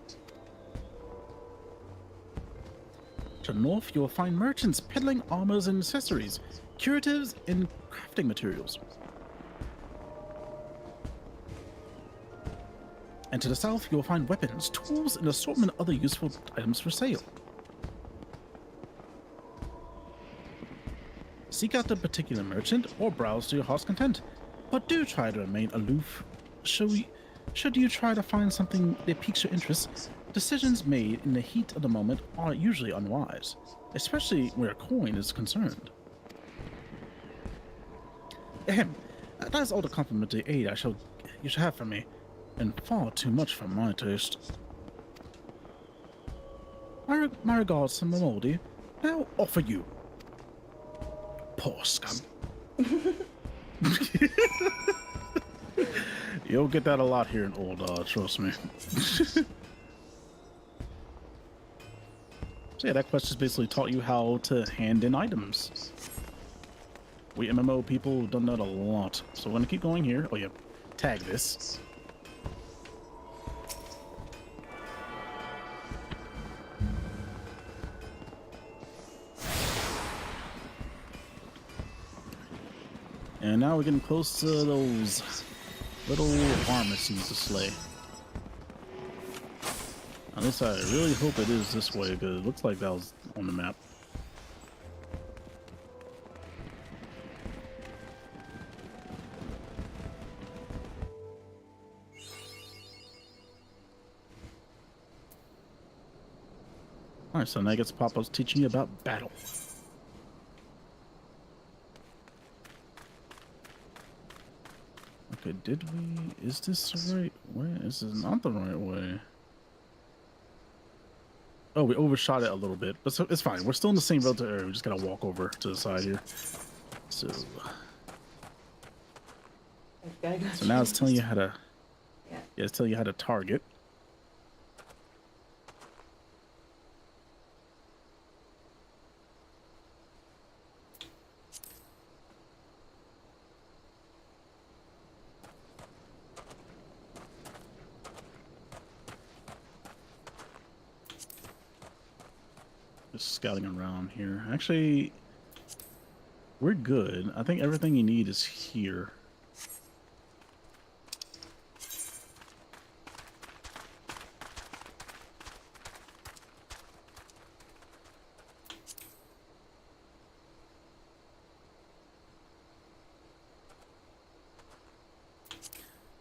To the north, you will find merchants peddling armors and accessories, curatives, and crafting materials. And to the south, you will find weapons, tools, and an assortment of other useful items for sale. Seek out the particular merchant or browse to your heart's content, but do try to remain aloof. Should you try to find something that piques your interest, decisions made in the heat of the moment are usually unwise, especially where a coin is concerned. Ahem, that is all the complimentary aid you shall have from me, and far too much for my taste. My regards to Mamoldi. Now offer you. Poor scum. You'll get that a lot here in Old, trust me. So yeah, that quest just basically taught you how to hand in items. We MMO people have done that a lot. So we're gonna keep going here. Oh yeah, tag this. And now we're getting close to those little varmints you need to slay. At least I really hope it is this way, because it looks like that was on the map. Alright, so now I guess Papa's teaching you about battle. Okay, is this the right way? This is not the right way. Oh, we overshot it a little bit, but it's fine. We're still in the same relative area. We just gotta walk over to the side here. So now it's telling you how to, yeah, it's telling you how to target. Just scouting around here. Actually, we're good. I think everything you need is here.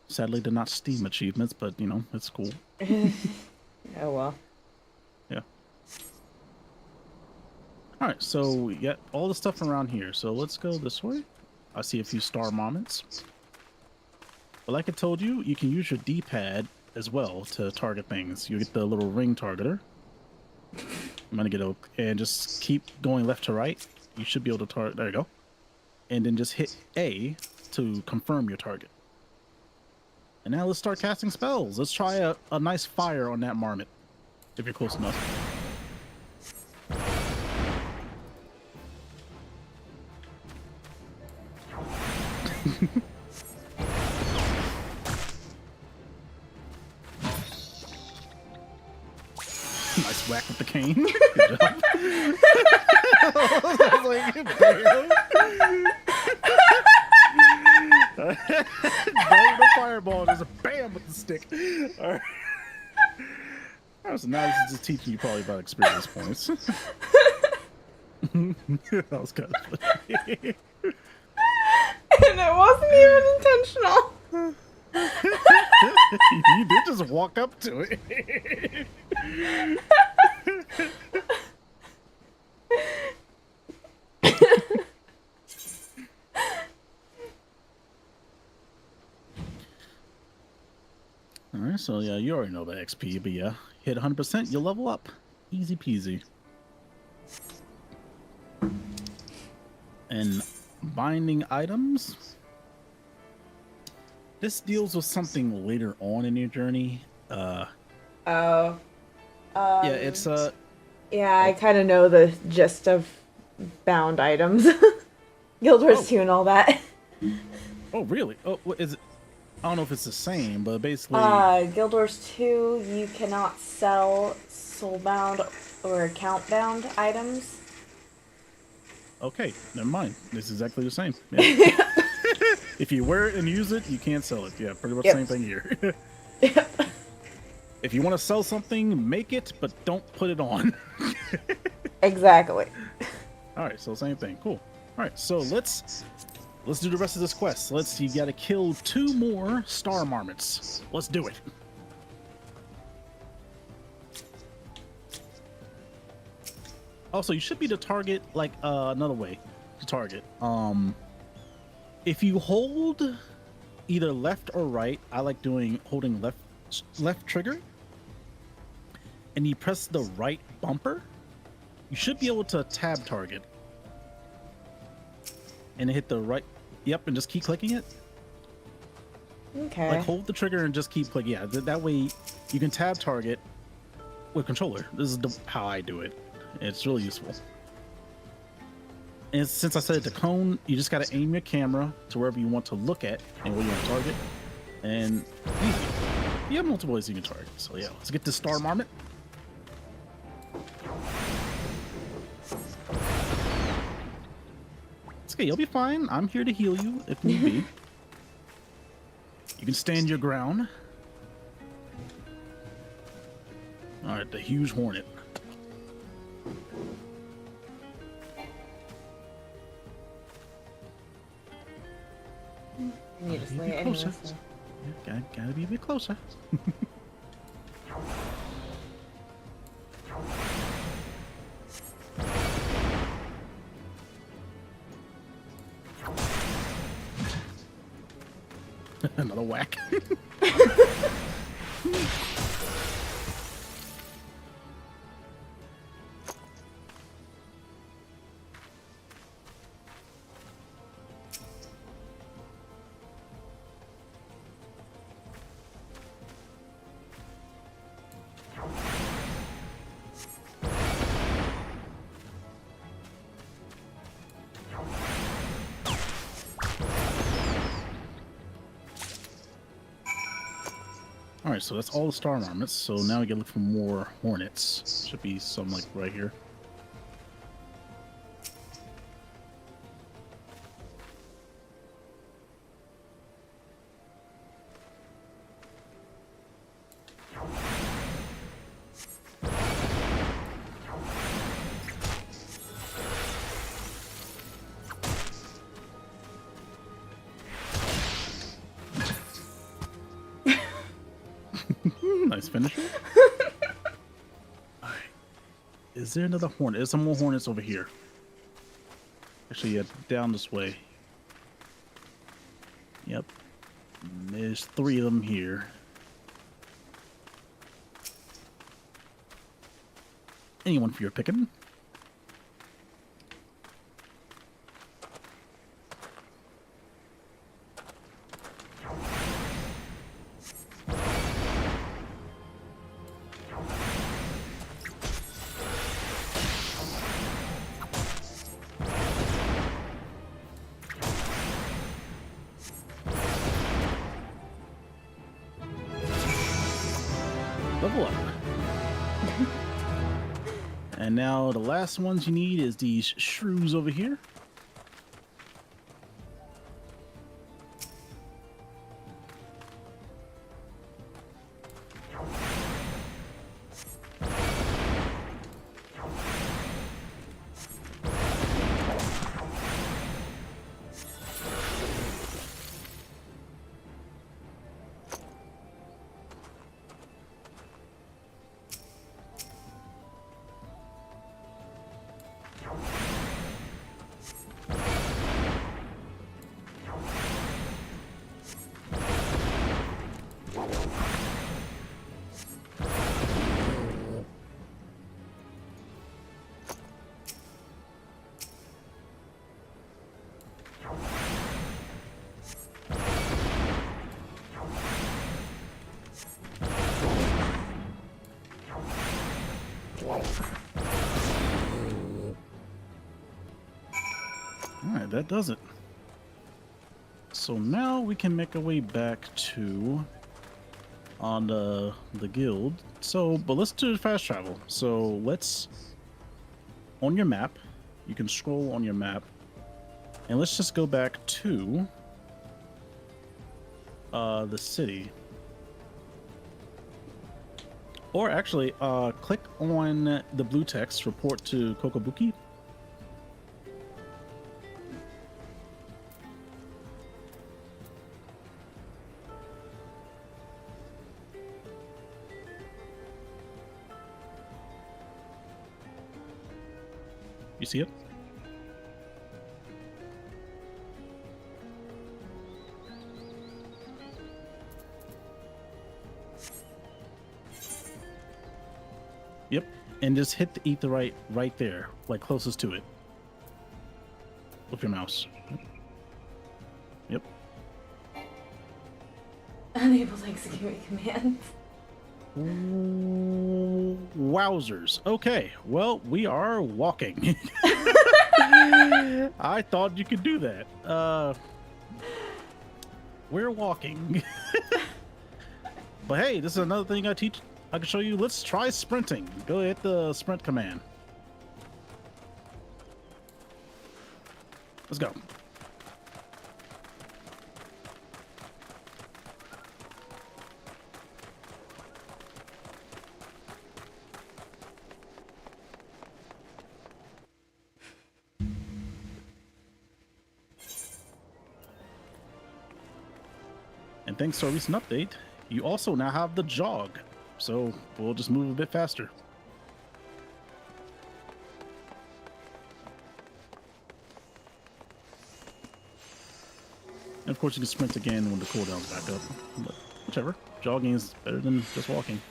Sadly, they're not Steam achievements, but you know, it's cool. Oh well. Yeah. Alright, so we got all the stuff around here. So let's go this way. I see a few star moments. But like I told you, you can use your D-pad as well to target things. You get the little ring targeter. I'm gonna get a... And just keep going left to right. You should be able to target... There you go. And then just hit A to confirm your target. And now let's start casting spells. Let's try a nice fire on that marmot. If you're close enough. Nice whack with the cane. Good job. I was like, bam. Bang the fireball, there's a bam with the stick. All right. All right, so now this is just teaching you probably about experience points. That was kind of funny. And it wasn't even intentional. You did just walk up to it. Alright, so yeah, you already know the XP, but yeah, hit 100%, you'll level up. Easy peasy. And binding items. This deals with something later on in your journey. Oh. Yeah, it's Yeah, I kind of know the gist of bound items. Guild Wars 2 and all that. Oh, really? Oh, what is it? I don't know if it's the same, but basically... Guild Wars 2, you cannot sell soulbound or account-bound items. Okay, never mind. It's exactly the same. Yeah. If you wear it and use it, you can't sell it. Yeah, pretty much the same thing here. If you want to sell something, make it, but don't put it on. Exactly. Alright, so same thing. Cool. Alright, so let's do the rest of this quest. You gotta kill 2 more star marmots. Let's do it. Also, you should be to target like another way to target. If you hold either left or right, I like holding left trigger, and you press the right bumper, you should be able to tab target. And hit the right, yep, and just keep clicking it. Okay. Like hold the trigger and just keep clicking. Yeah, that way you can tab target with controller. This is how I do it. It's really useful. And since I set it to cone, you just gotta aim your camera to wherever you want to look at and where you want to target. And easy. You have multiple ways you can target. So yeah, let's get this star marmot. It's okay, you'll be fine. I'm here to heal you if need be. You can stand your ground. Alright, the huge hornet. You just lay it closer. anyway, so. Yeah, gotta be a bit closer. Another whack. Alright, so that's all the star marmots. So now we can look for more hornets. Should be some like right here. Nice finisher. Alright. Is there another hornet? There's some more hornets over here. Actually, yeah, down this way. Yep. There's 3 of them here. Anyone for your picking? Level up. And now the last ones you need is these shrews over here. Alright, that does it. So now we can make our way back to on the guild. So, but let's do fast travel. So let's, on your map, you can scroll on your map, and let's just go back to the city. Or actually, click on the blue text, report to Kokobuki. You see it? Yep, and just hit the etherite right there, like closest to it, with your mouse. Yep. Unable to execute commands. Wowzers. Okay, well, we are walking. I thought you could do that. We're walking. But hey, this is another thing I can show you. Let's try sprinting. Go hit the sprint command. Let's go. And thanks to a recent update, you also now have the jog. So we'll just move a bit faster. And of course you can sprint again when the cooldown's back up. But whichever. Jogging is better than just walking.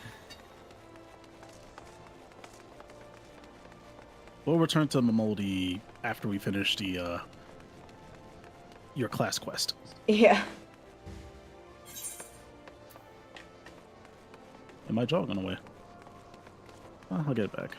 We'll return to Mamoldi after we finish the your class quest. Yeah. Am I jogging away? Oh, I'll get it back.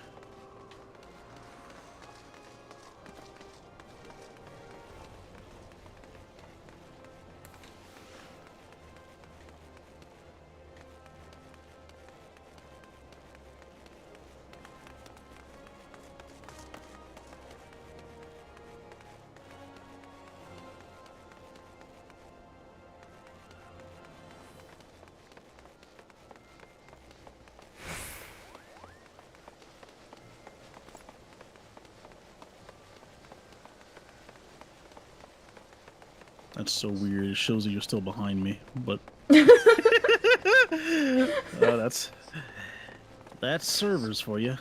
That's so weird. It shows that you're still behind me, but Oh, that's servers for you.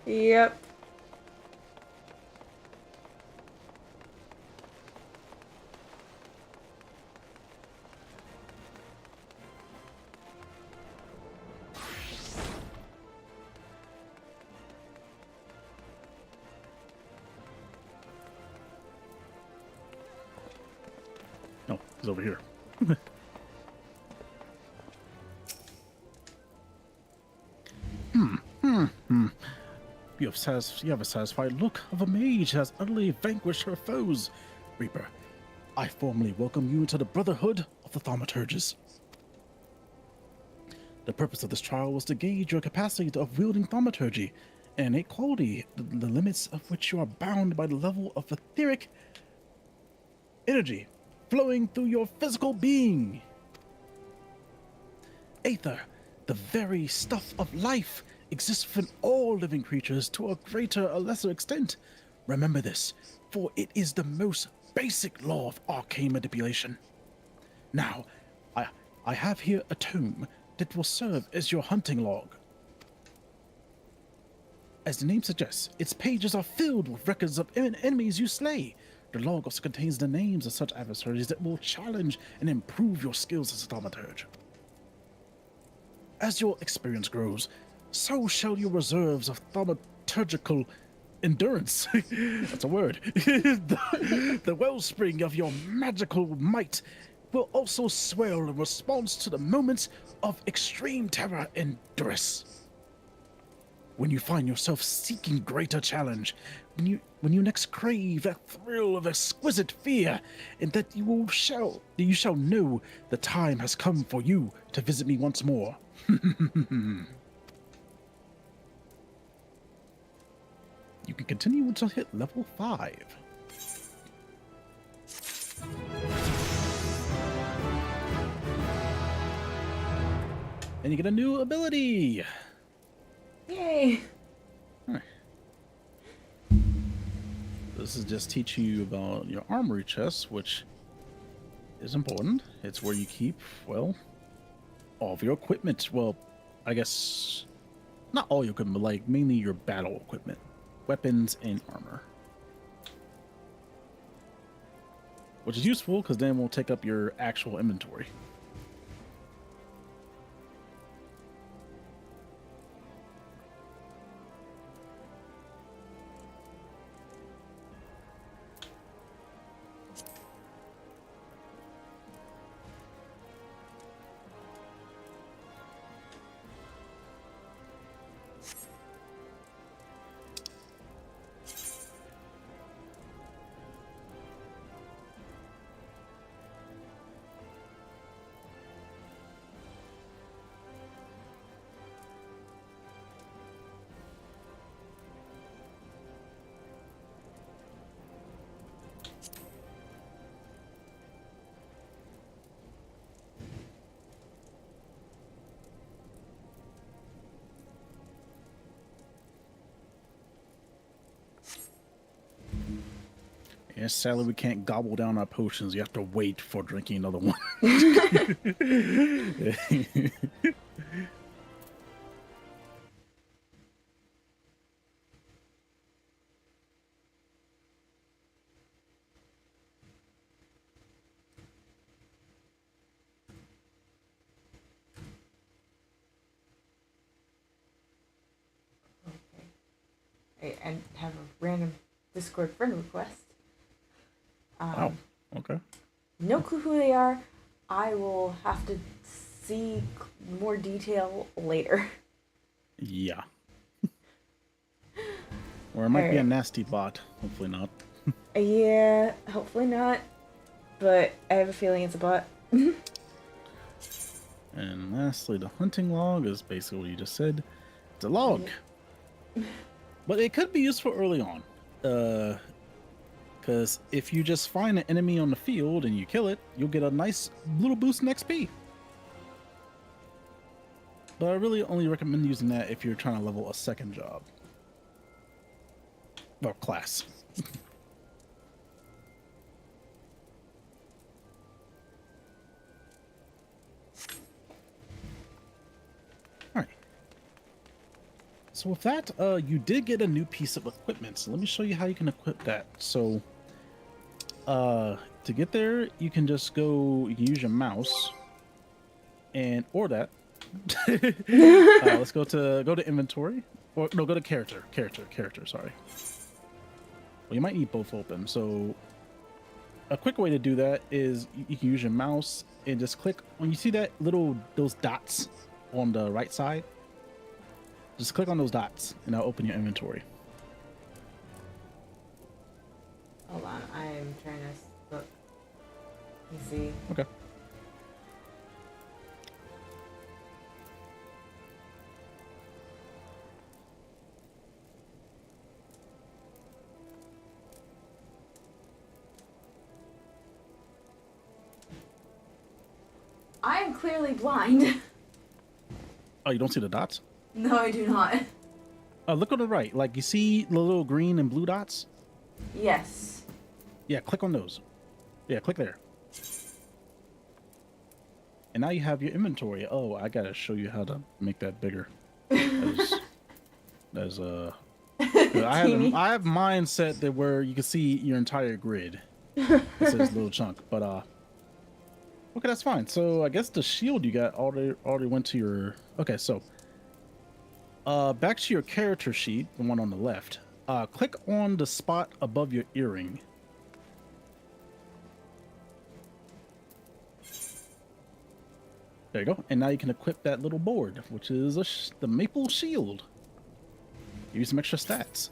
Yep. No, he's over here. You have a satisfied look of a mage who has utterly vanquished her foes. Reaper, I formally welcome you into the Brotherhood of the Thaumaturges. The purpose of this trial was to gauge your capacity of wielding thaumaturgy, an innate quality, the limits of which you are bound by the level of etheric energy flowing through your physical being. Aether, the very stuff of life, exists within all living creatures to a greater or lesser extent. Remember this, for it is the most basic law of arcane manipulation. Now, I have here a tome that will serve as your hunting log. As the name suggests, its pages are filled with records of enemies you slay. The log also contains the names of such adversaries that will challenge and improve your skills as a thaumaturge. As your experience grows, so shall your reserves of thaumaturgical endurance. That's a word. The wellspring of your magical might will also swell in response to the moments of extreme terror and duress. When you find yourself seeking greater challenge, when you next crave that thrill of exquisite fear, and that you shall know the time has come for you to visit me once more. You can continue until hit level 5. And you get a new ability. Yay. This is just teaching you about your armory chest, which is important. It's where you keep, well, all of your equipment. Well, I guess not all your equipment, but like mainly your battle equipment, weapons and armor. Which is useful because then it won't take up your actual inventory. Yeah, sadly, we can't gobble down our potions. You have to wait for drinking another one. I have a random Discord friend request. Wow. Okay. No clue who they are. I will have to see more detail later. Yeah. Or it might be a Alright. nasty bot. Hopefully not. Yeah, hopefully not. But I have a feeling it's a bot. And lastly, the hunting log is basically what you just said. It's a log. But it could be useful early on. Because if you just find an enemy on the field and you kill it, you'll get a nice little boost in XP. But I really only recommend using that if you're trying to level a second job. Well, class. So with that, you did get a new piece of equipment. So let me show you how you can equip that. So, to get there, you can just go. You can use your mouse, and or that. Let's go to inventory, or no, go to character. Sorry. Well, you might need both open. So, a quick way to do that is you can use your mouse and just click when you see those dots on the right side. Just click on those dots, and that'll open your inventory. Hold on, I'm trying to look and see. Okay. I am clearly blind. Oh, you don't see the dots? No, I do not. Look on the right. Like, you see the little green and blue dots? Yes. Yeah, click on those. Yeah, click there. And now you have your inventory. Oh, I gotta show you how to make that bigger. There's I have mine set that where you can see your entire grid. This is a little chunk, but okay, that's fine. So I guess the shield you got already went to your. Okay, so back to your character sheet, the one on the left. Click on the spot above your earring. There you go. And now you can equip that little board, which is the maple shield. Give you some extra stats.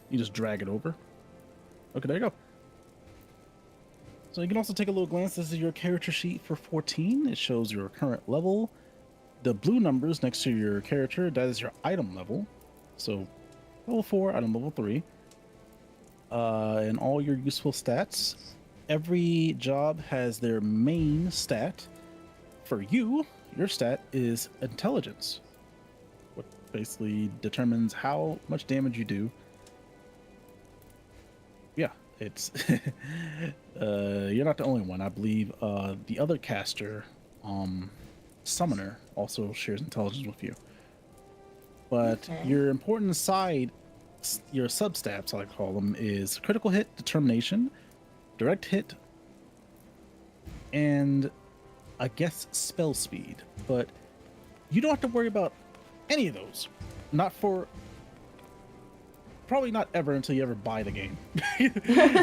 You just drag it over. Okay, there you go. So you can also take a little glance. This is your character sheet for 14. It shows your current level. The blue numbers next to your character, that is your item level. So level 4, item level 3. And all your useful stats. Every job has their main stat. For you, your stat is intelligence, what basically determines how much damage you do. Yeah, it's you're not the only one. I believe the other caster, summoner, also shares intelligence with you. But Okay. your important side, your substats, I call them, is critical hit, determination, direct hit, and I guess spell speed. But you don't have to worry about any of those. Not for probably not ever until you ever buy the game.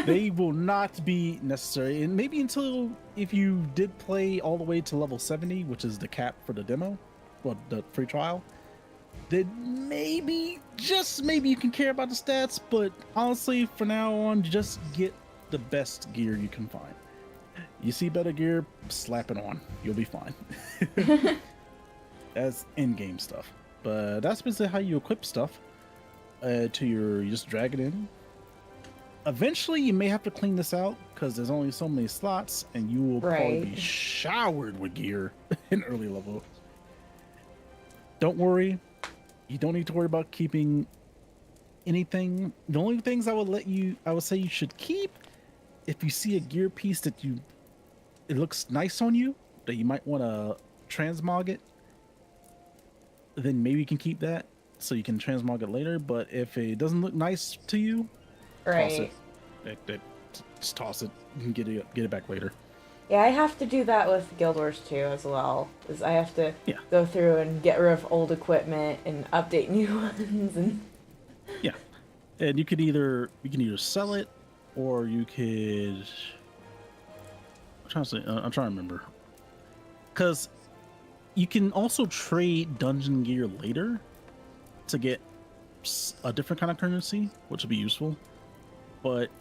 They will not be necessary, and maybe until if you did play all the way to level 70, which is the cap for the demo, well, the free trial, then maybe, just maybe, you can care about the stats. But honestly, for now on, just get the best gear you can find. You see better gear, slap it on. You'll be fine. That's in-game stuff. But that's basically how you equip stuff. You just drag it in. Eventually, you may have to clean this out because there's only so many slots, and you will probably be showered with gear in early level. Don't worry. You don't need to worry about keeping anything. The only things I would say you should keep, if you see a gear piece that it looks nice on you, that you might want to transmog it, then maybe you can keep that so you can transmog it later. But if it doesn't look nice to you, toss it. Just toss it. You can get it back later. Yeah, I have to do that with Guild Wars 2 as well. Is I have to Yeah. go through and get rid of old equipment and update new ones. And Yeah, and you can either sell it, or you could. I'm trying to remember, because you can also trade dungeon gear later to get a different kind of currency, which will be useful. But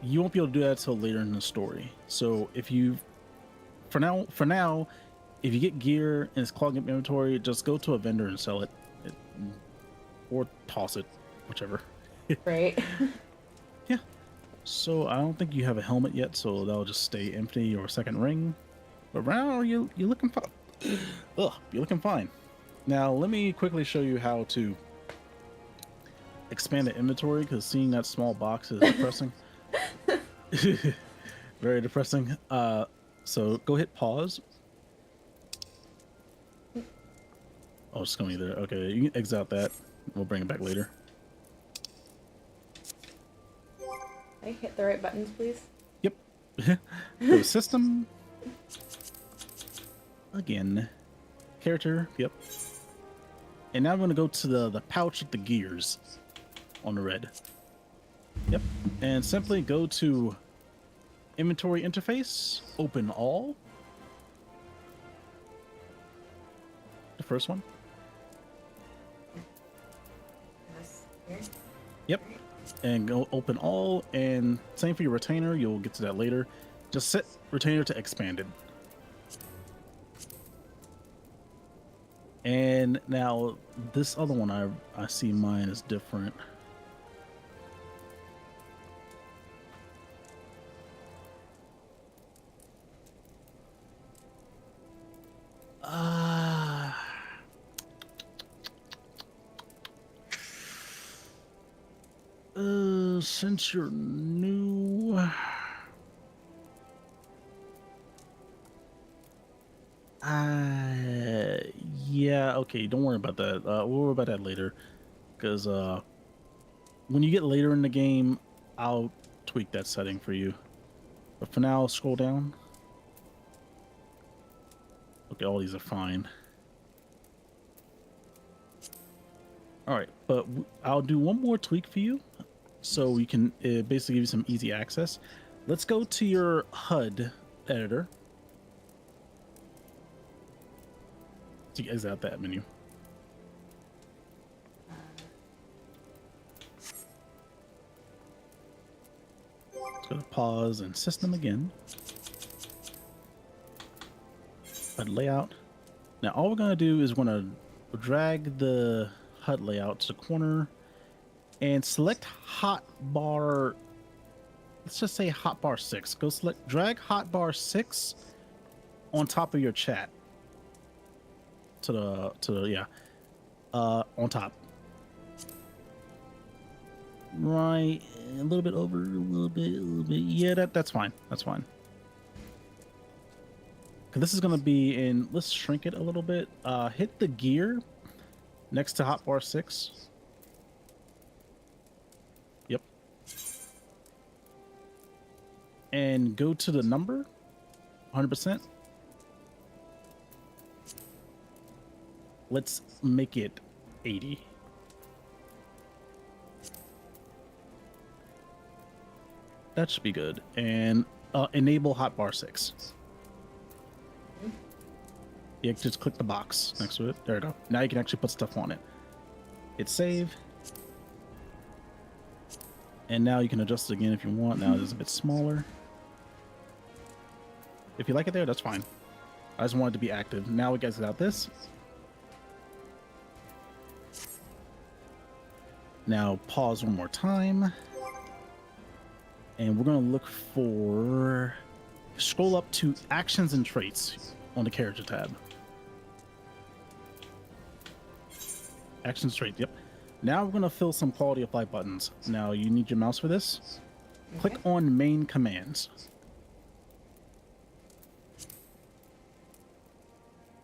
you won't be able to do that until later in the story. So if you, for now, if you get gear and it's clogging up your inventory, just go to a vendor and sell it, or toss it, whichever. right. Yeah. So I don't think you have a helmet yet, so that'll just stay empty, or second ring. But right now you're looking fine. Ugh, you're looking fine. Now let me quickly show you how to expand the inventory, because seeing that small box is depressing. Very depressing. So go hit pause. Oh, it's going there. Okay, you can exit out that. We'll bring it back later. I hit the right buttons, please. Yep. Go to system. Again. Character. Yep. And now I'm going to go to the pouch with the gears on the red. Yep. And simply go to inventory interface. Open all. The first one. Yep. And go open all, and same for your retainer. You'll get to that later. Just set retainer to expanded. And now this other one, I see mine is different. Since you're new, yeah, okay, don't worry about that. We'll worry about that later, because when you get later in the game, I'll tweak that setting for you. But for now, scroll down. Okay, all these are fine. All right, but I'll do one more tweak for you, so we can basically give you some easy access. Let's go to your HUD editor. So you exit out that menu. Let's go to pause and system again. HUD layout. Now all we're gonna do is we're gonna drag the HUD layout to the corner and select hotbar. Let's just say hotbar 6. Go select, drag hotbar 6 on top of your chat. To the yeah, on top. Right, a little bit over, a little bit. Yeah, that's fine. That's fine. Cause this is gonna be in. Let's shrink it a little bit. Hit the gear next to hotbar 6. Yep. And go to the number, 100%. Let's make it 80. That should be good. And enable hotbar 6. Yeah, just click the box next to it. There we go. Now you can actually put stuff on it. Hit save. And now you can adjust it again if you want. Now it's a bit smaller. If you like it there, that's fine. I just want it to be active. Now we get out this. Now pause one more time. And we're going to look for... Scroll up to Actions and Traits on the Character tab. Actions, Traits, yep. Now we're going to fill some quality of life buttons. Now you need your mouse for this. Okay. Click on Main Commands.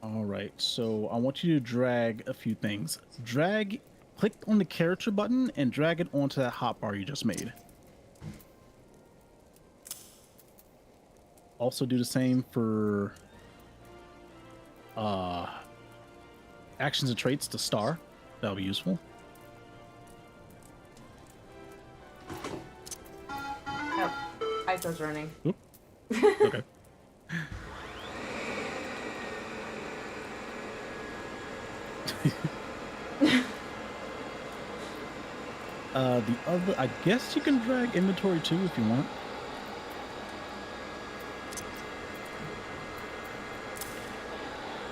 Alright, so I want you to drag a few things. Click on the character button and drag it onto that hotbar you just made. Also do the same for actions and traits to star. That'll be useful. Oh, ISO's running. Oop. Okay. The other, I guess you can drag inventory too if you want.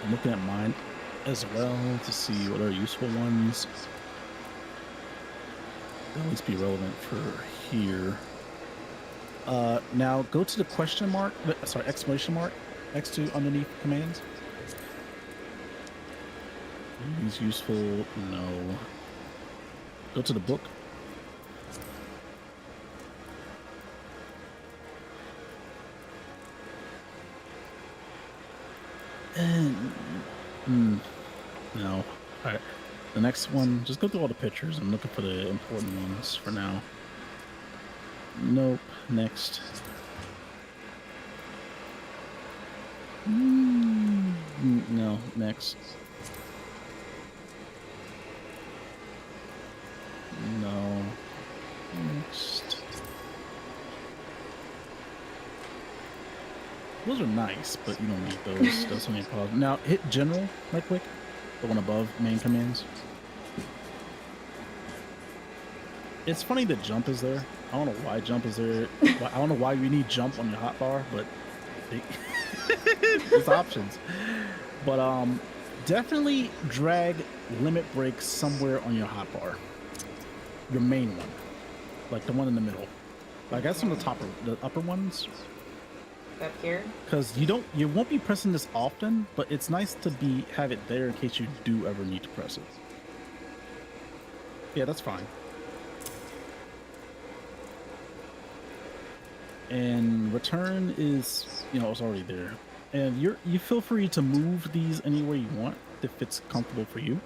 I'm looking at mine as well to see what are useful ones. They'll at least be relevant for here. Now go to the question mark, sorry, exclamation mark next to underneath commands. These useful, no. Go to the book. And no. All right. The next one, just go through all the pictures. I'm looking for the important ones for now. Nope. Next. No. Next. No. Next. Those are nice, but you don't need those. That's only a problem. Now hit general right quick. The one above main commands. It's funny that jump is there. I don't know why jump is there. I don't know why you need jump on your hotbar, but there's options. But definitely drag limit break somewhere on your hotbar. Your main one, like the one in the middle. Like that's on the top of the upper ones. Up here. Because you won't be pressing this often, but it's nice to have it there in case you do ever need to press it. Yeah, that's fine. And return is, it's already there. And you feel free to move these anywhere you want if it's comfortable for you.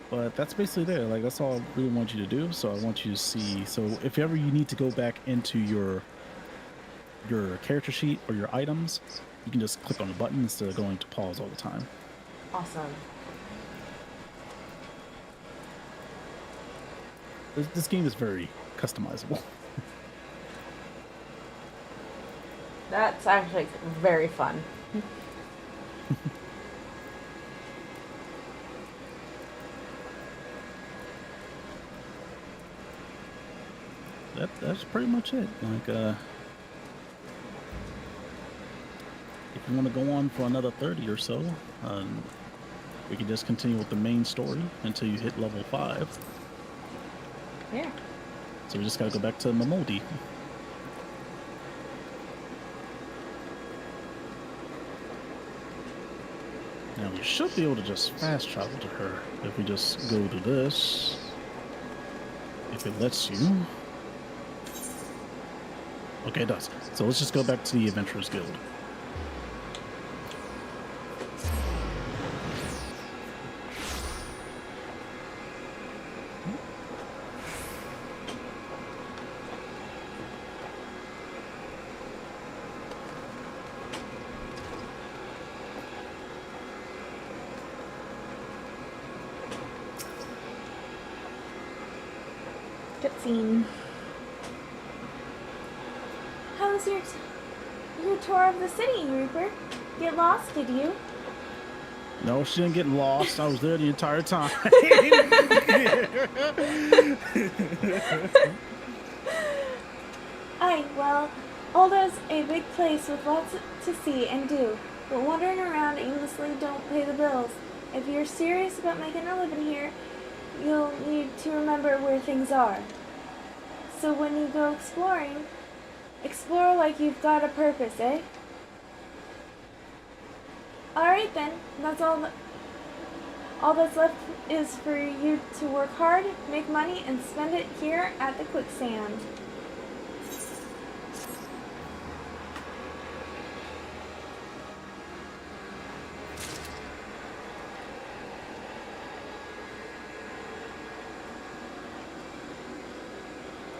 But that's basically there. Like, that's all I really want you to do. So I want you to see. So if ever you need to go back into your character sheet or your items, you can just click on the button instead of going to pause all the time. Awesome. This game is very customizable. That's actually very fun. That's pretty much it. Like, if you want to go on for another 30 or so, we can just continue with the main story until you hit level 5. Yeah. So we just gotta go back to Mamodi. Now we should be able to just fast travel to her if we just go to this. If it lets you. Okay, it does. So let's just go back to the Adventurers Guild. Cutscene. How was your tour of the city, Rupert? Get lost, did you? No, she didn't get lost. I was there the entire time. Well, Oldo's a big place with lots to see and do, but wandering around aimlessly don't pay the bills. If you're serious about making a living here, you'll need to remember where things are. So when you go exploring, explore like you've got a purpose, eh? Alright then, that's all that's left is for you to work hard, make money, and spend it here at the quicksand.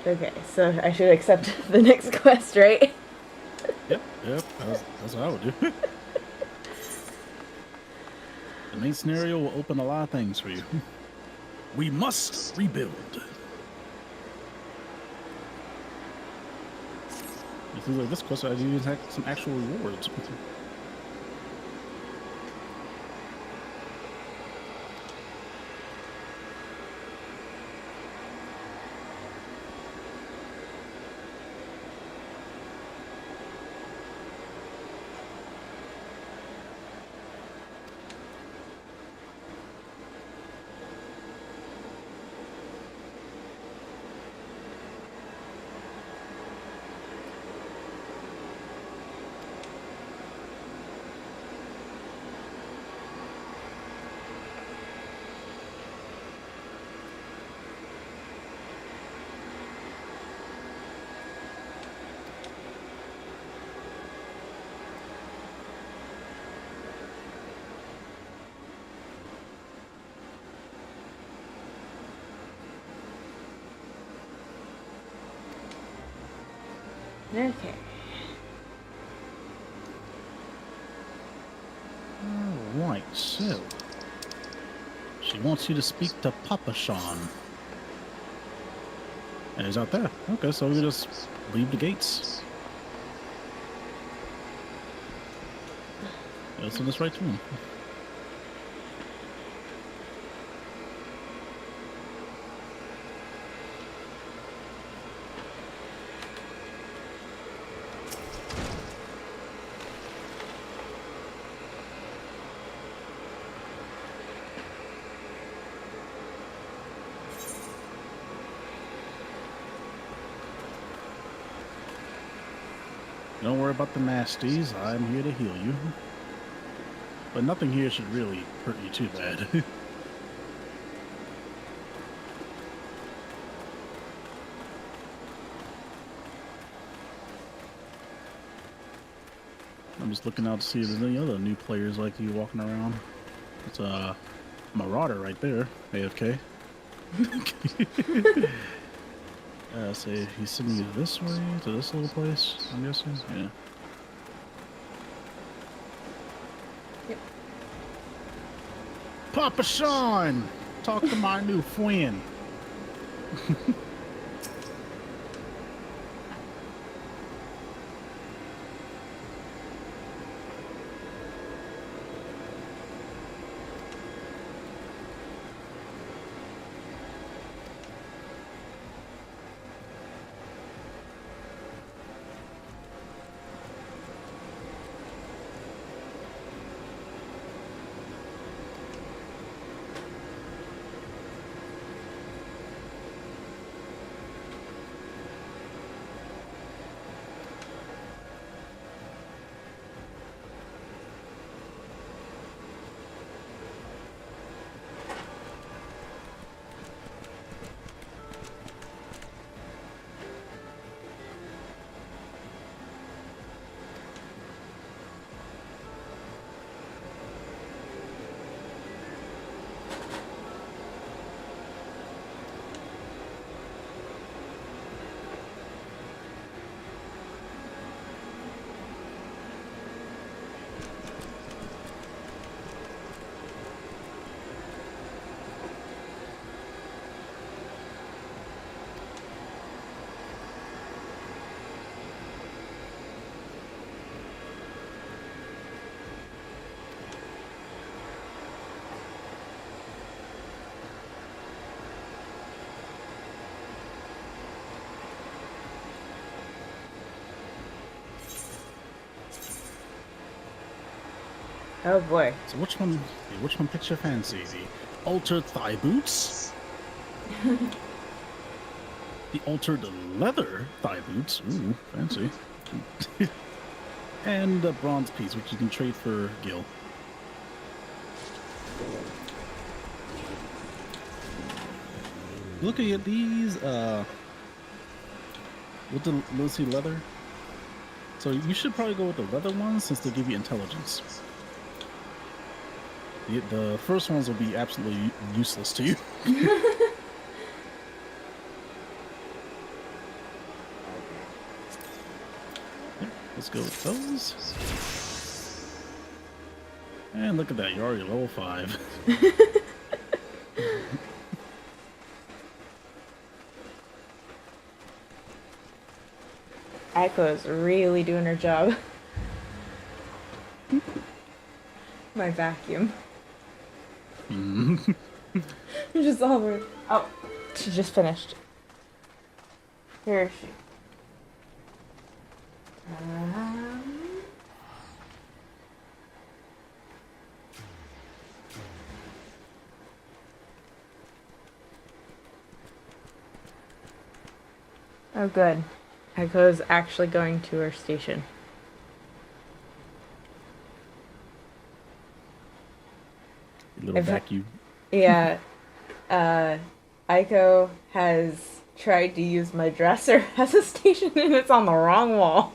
Okay, so I should accept the next quest, right? Yep, that's what I would do. The main scenario will open a lot of things for you. We must rebuild. It seems like this quest I do have some actual rewards. Okay. Alright, so. She wants you to speak to Papa Sean. And he's out there. Okay, so we just leave the gates. Let's send this right to him. Don't worry about the nasties. I'm here to heal you. But nothing here should really hurt you too bad. I'm just looking out to see if there's any other new players like you walking around. It's a Marauder right there, AFK. Say he's sending you this way to this little place, I'm guessing. Yeah. Yep. Papa Sean, talk to my new friend. Oh boy. So which one fits your fancy? The altered thigh boots? The altered leather thigh boots? Ooh, fancy. And the bronze piece, which you can trade for Gil. Looking at these, with the Lucy leather. So you should probably go with the leather ones since they give you intelligence. The first ones will be absolutely useless to you. Let's go with those. And look at that, you're already level 5. Echo's really doing her job. My vacuum. Just all over. Oh, she just finished. Here is she. Oh, good. Echo's actually going to her station. Little vacuum. Yeah. Aiko has tried to use my dresser as a station and it's on the wrong wall.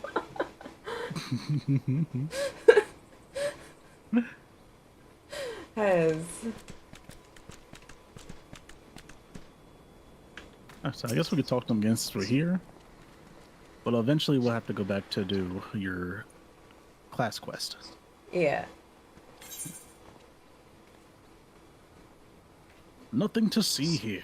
So I guess we could talk to them again since we're here. But eventually we'll have to go back to do your class quest. Yeah. Nothing to see here.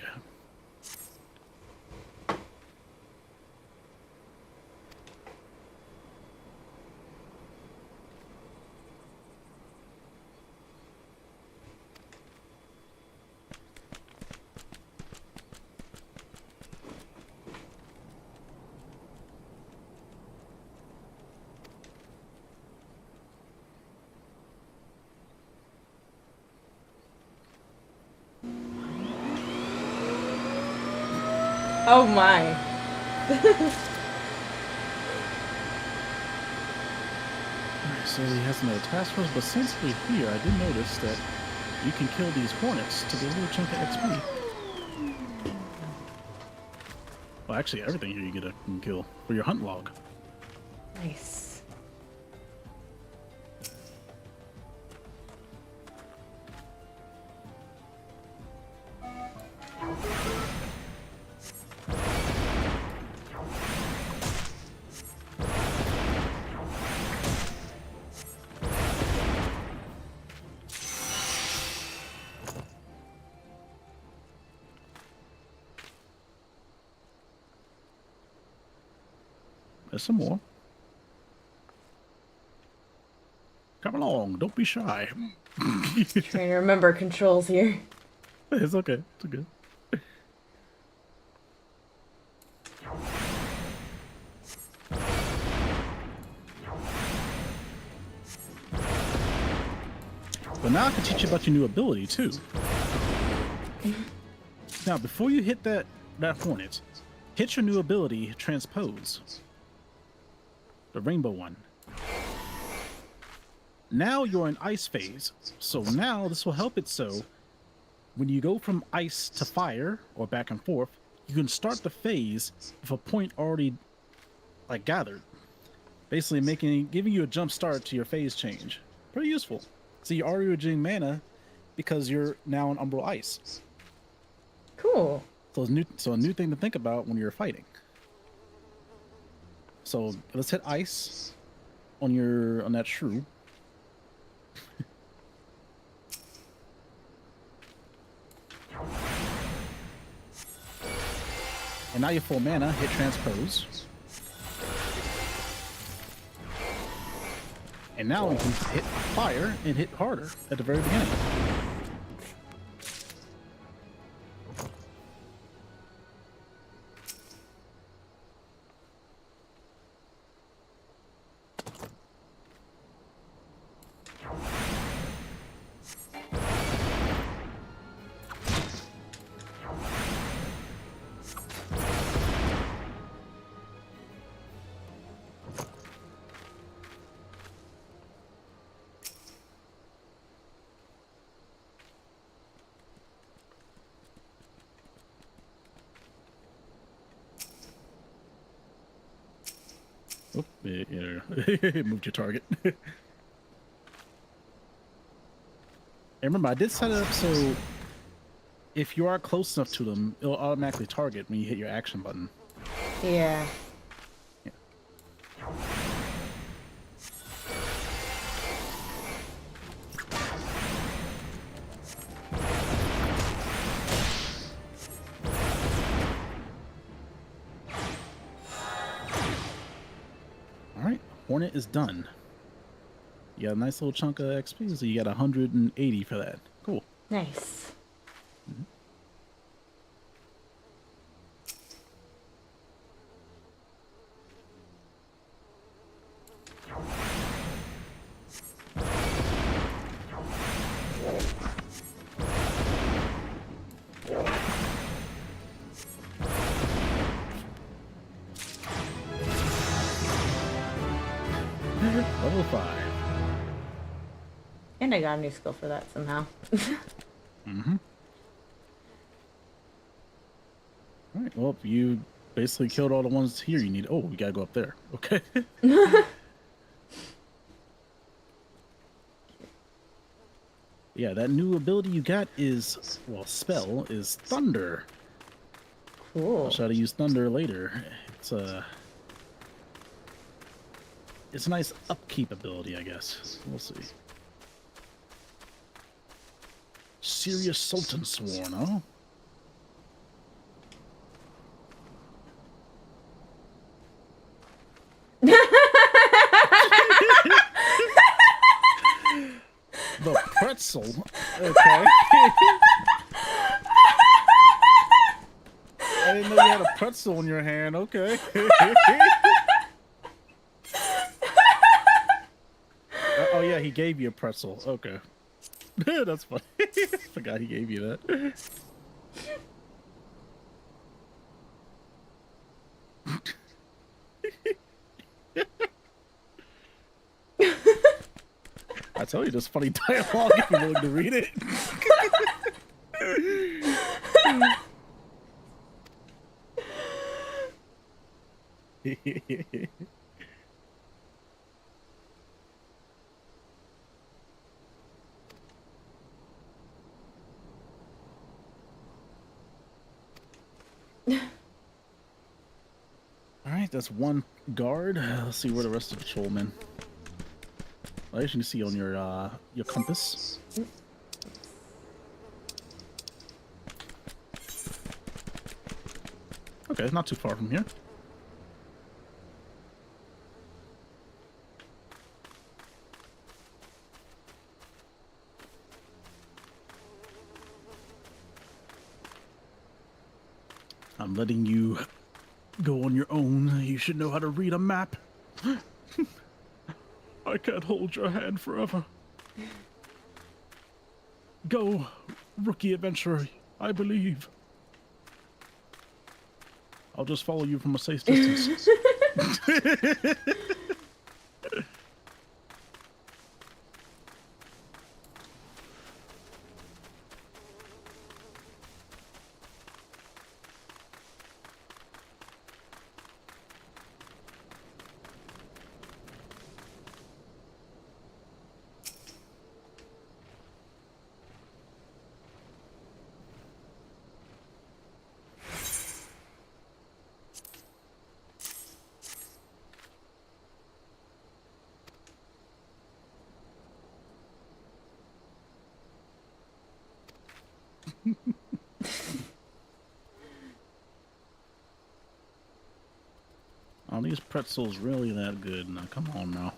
Oh my. Alright, so he has no task force, but since we're here, I did notice that you can kill these hornets to get a little chunk of XP. Well, actually, everything here you can kill for your hunt log. Nice. There's some more. Come along, don't be shy. Trying to remember controls here. It's okay, it's good. But now I can teach you about your new ability too. Now, before you hit that hornet, hit your new ability, Transpose. The rainbow one. Now you're in ice phase, so now this will help it so when you go from ice to fire, or back and forth, you can start the phase with a point already like gathered. Basically giving you a jump start to your phase change. Pretty useful. So you're already regenerating mana because you're now in umbral ice. Cool. So a new thing to think about when you're fighting. So let's hit ice on that shrew. And now you're full mana, hit transpose. And now you can hit fire and hit harder at the very beginning. Oh, yeah, it moved your target. And remember, I did set it up so if you are close enough to them, it'll automatically target when you hit your action button. Yeah. Yeah. Alright, Hornet is done. You got a nice little chunk of XP, so you got 180 for that. Cool. Nice. Level 5. And I got a new skill for that somehow. Mm-hmm. Alright, well, you basically killed all the ones here you need. Oh, we gotta go up there. Okay. Yeah, that new ability you got is, well, spell is Thunder. Cool. I'll try to use Thunder later. It's It's a nice upkeep ability, I guess. We'll see. Serious Sultan Sworn, huh? The pretzel. Okay. I didn't know you had a pretzel in your hand. Okay. Oh yeah, he gave you a pretzel. Okay. That's funny. I forgot he gave you that. I tell you, there's funny dialogue if you're willing to read it. Alright, that's one guard. Let's see where the rest of the patrolmen. As you can see on your compass. Okay, not too far from here. I'm letting you go on your own. You should know how to read a map. I can't hold your hand forever. Go, rookie adventurer. I believe. I'll just follow you from a safe distance. Are these pretzels really that good? Now, come on now.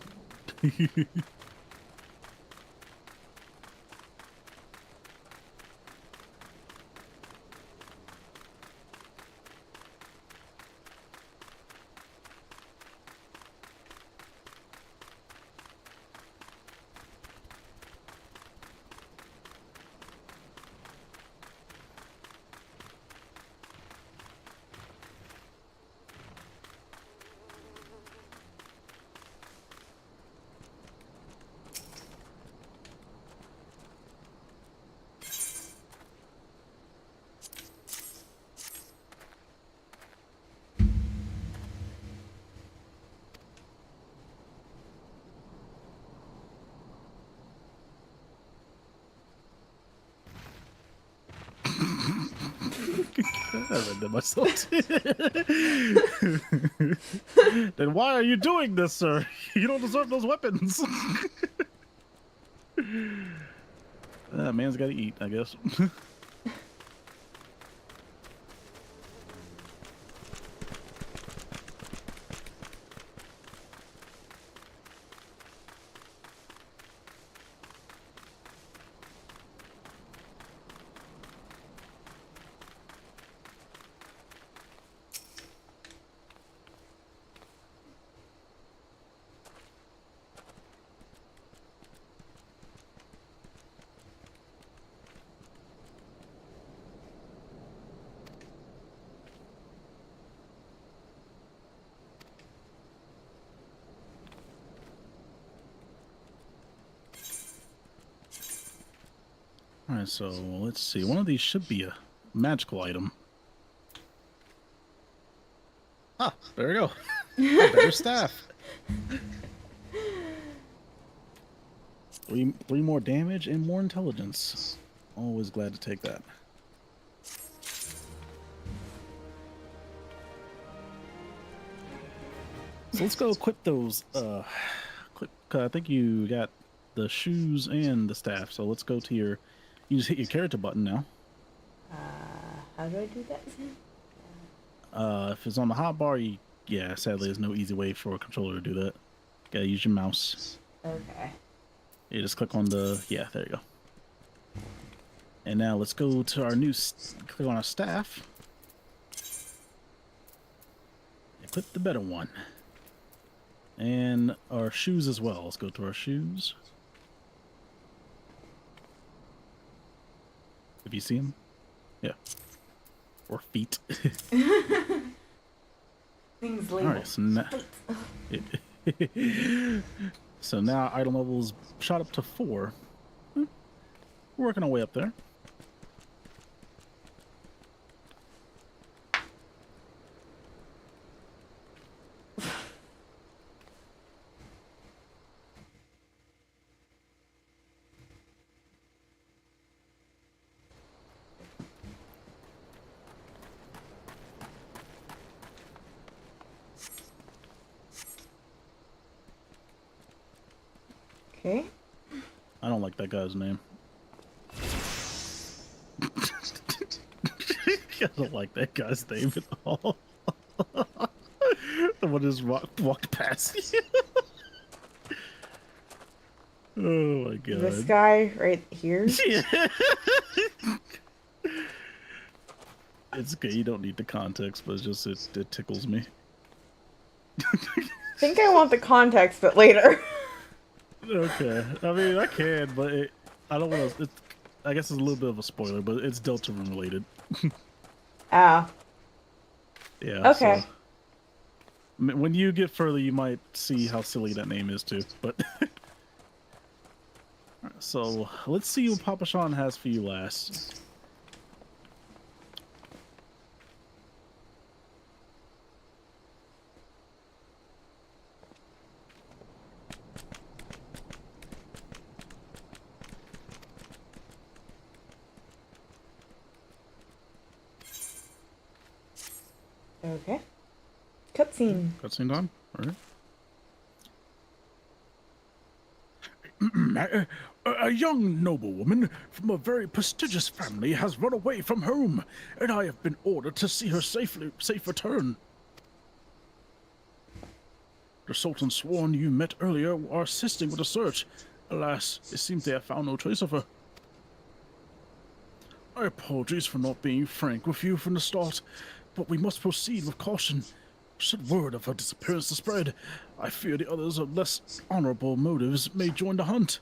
I read that myself. Then why are you doing this, sir? You don't deserve those weapons. Man's got to eat, I guess. Alright, so let's see. One of these should be a magical item. Ah, there we go. A better staff. Three more damage and more intelligence. Always glad to take that. So let's go equip those. I think you got the shoes and the staff. So let's go to your. You just hit your character button now. How do I do that? If it's on the hotbar, yeah. Sadly, there's no easy way for a controller to do that. Gotta use your mouse. Okay. You just click on the. Yeah, there you go. And now let's go to our new. Click on our staff. Equip the better one. And our shoes as well. Let's go to our shoes. If you see them, yeah, or feet. Things All labeled. right, so now item levels shot up to 4. We're working our way up there. Okay. I don't like that guy's name. I don't like that guy's name at all. The one just walked past you. Oh my god. This guy right here. Yeah. It's okay, you don't need the context, but it's just it tickles me. I think I want the context, but later. Okay, I mean I can, but I don't want to. I guess it's a little bit of a spoiler, but it's Deltarune related. Ah. Yeah. Okay. So, when you get further, you might see how silly that name is too. But so let's see what Papa Sean has for you last. Okay. Cutscene. Cutscene time. All right. A young noblewoman from a very prestigious family has run away from home, and I have been ordered to see her safe return. The Sultan sworn you met earlier are assisting with the search. Alas, it seems they have found no trace of her. My apologies for not being frank with you from the start, but we must proceed with caution. Should word of her disappearance spread, I fear the others of less honorable motives may join the hunt.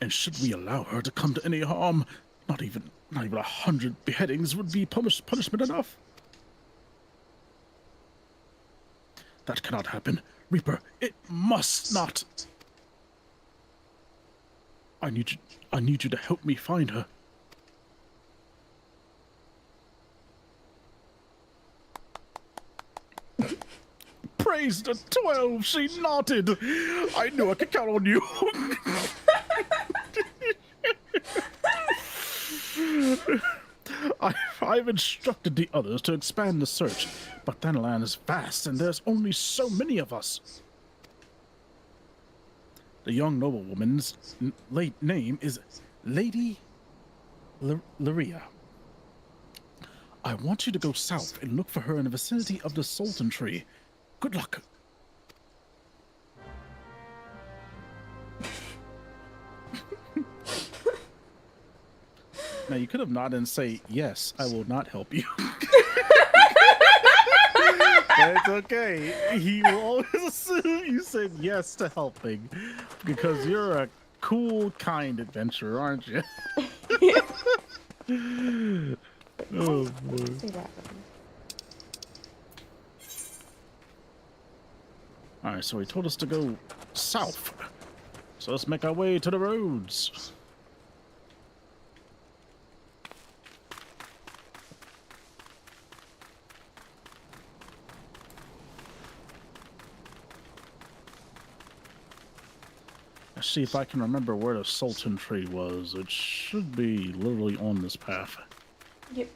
And should we allow her to come to any harm, not even 100 beheadings would be punishment enough. That cannot happen. Reaper, it must not. I need you to help me find her. Praise the 12, she nodded. I knew I could count on you. I've instructed the others to expand the search, but Thanalan is vast and there's only so many of us. The young noblewoman's late name is Lady Lyria. I want you to go south and look for her in the vicinity of the Sultan tree. Good luck. Now you could have nodded and say, yes, I will not help you. But it's okay. He will always assume you said yes to helping because you're a cool, kind adventurer, aren't you? Oh boy. Alright, so he told us to go south. So let's make our way to the roads. Let's see if I can remember where the Sultan tree was. It should be literally on this path. Yep.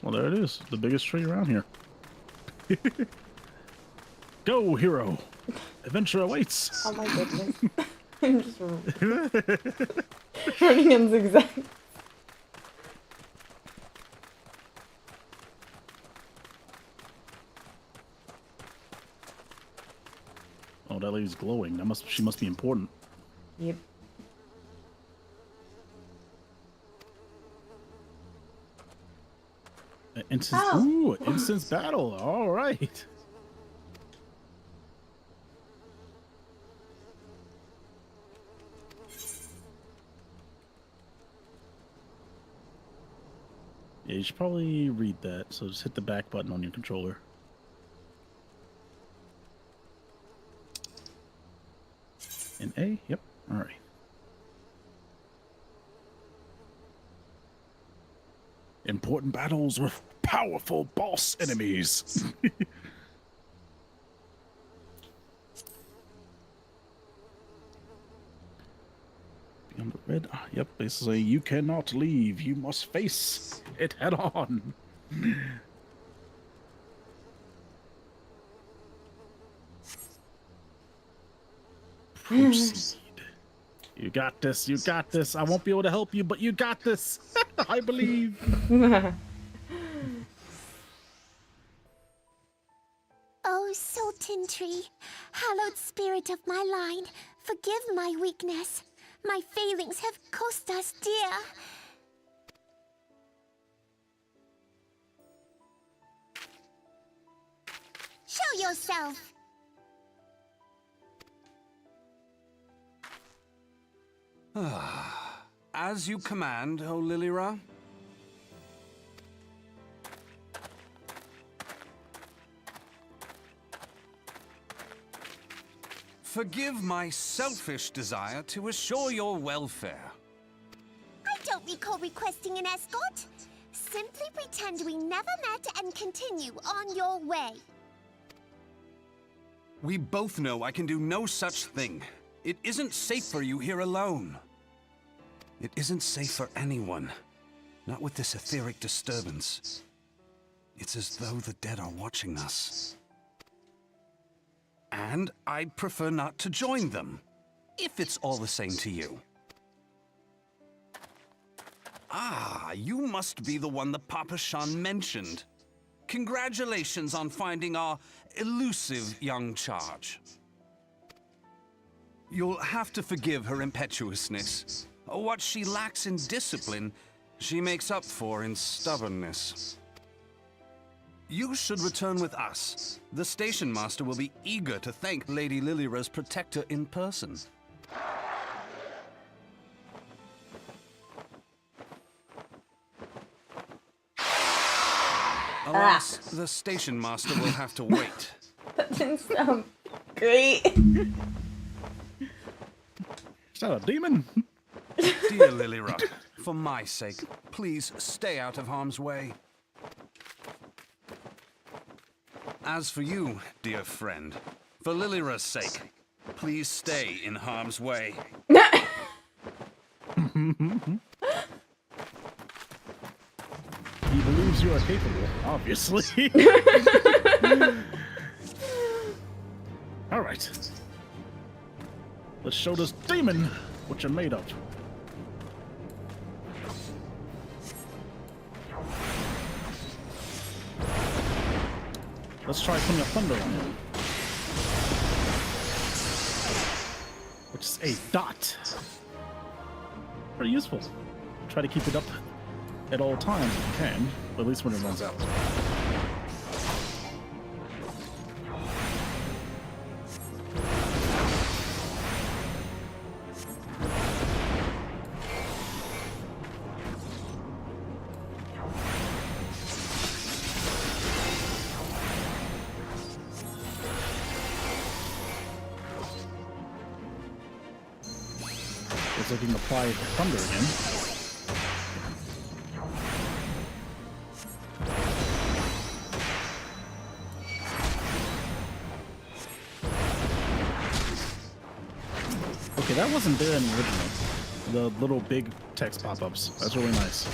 Well, there it is. The biggest tree around here. Go, hero. Adventure awaits. Oh my goodness. I'm just running in zigzags. Oh, that lady's glowing. She must be important. Yep. Instance, Oh. ooh, instance battle. All right. Yeah, you should probably read that. So just hit the back button on your controller. And A? Yep. All right. Important battles with powerful boss enemies. Beyond the red. Yep, basically, you cannot leave. You must face it head on. Proceed. You got this. You got this. I won't be able to help you, but you got this. I believe. Oh, Sultan Tree, hallowed spirit of my line, forgive my weakness. My failings have cost us dear. Show yourself. As you command, O Lilira. Forgive my selfish desire to assure your welfare. I don't recall requesting an escort. Simply pretend we never met and continue on your way. We both know I can do no such thing. It isn't safe for you here alone. It isn't safe for anyone. Not with this etheric disturbance. It's as though the dead are watching us. And I'd prefer not to join them, if it's all the same to you. Ah, you must be the one the Papa Shan mentioned. Congratulations on finding our elusive young charge. You'll have to forgive her impetuousness. What she lacks in discipline, she makes up for in stubbornness. You should return with us. The station master will be eager to thank Lady Lilira's protector in person. Alas, the station master will have to wait. That didn't sound great. Is that a demon? Dear Lilira, for my sake, please stay out of harm's way. As for you, dear friend, for Lilira's sake, please stay in harm's way. He believes you are capable, obviously. All right. Let's show this demon what you're made of. Let's try putting a thunder on him. Which is a dot. Pretty useful. Try to keep it up at all times if you can, but at least when it runs out. Looks like you can apply thunder again. Okay, that wasn't there in the original. The little big text pop-ups. That's really nice.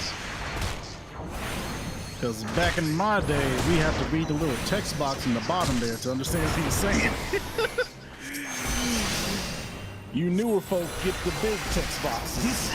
Because back in my day, we had to read the little text box in the bottom there to understand what he's saying. You newer folk get the big text boxes.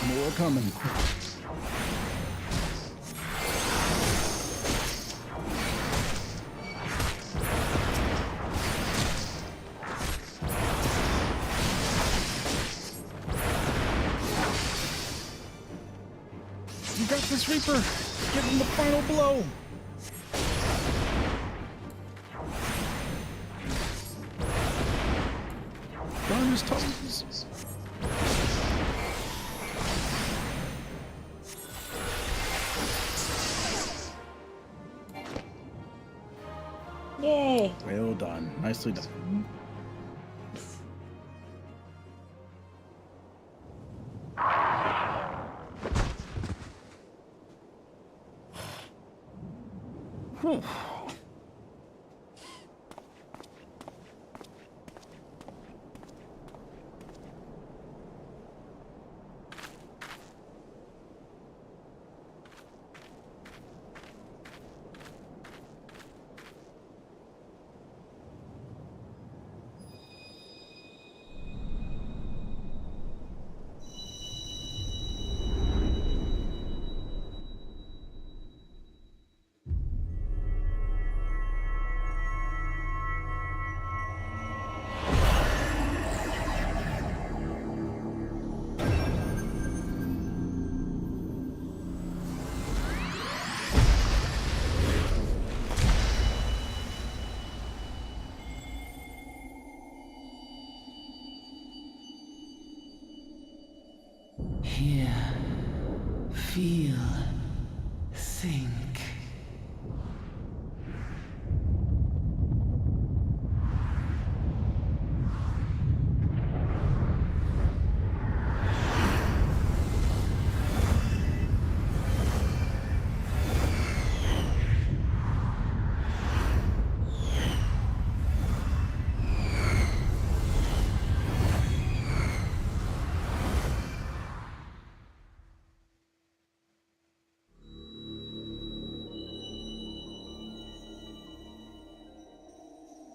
More coming. You got this, Reaper. Give him the final blow. Burn his toes. Yay. Well done. Nicely done. Whew. Hear, feel, think.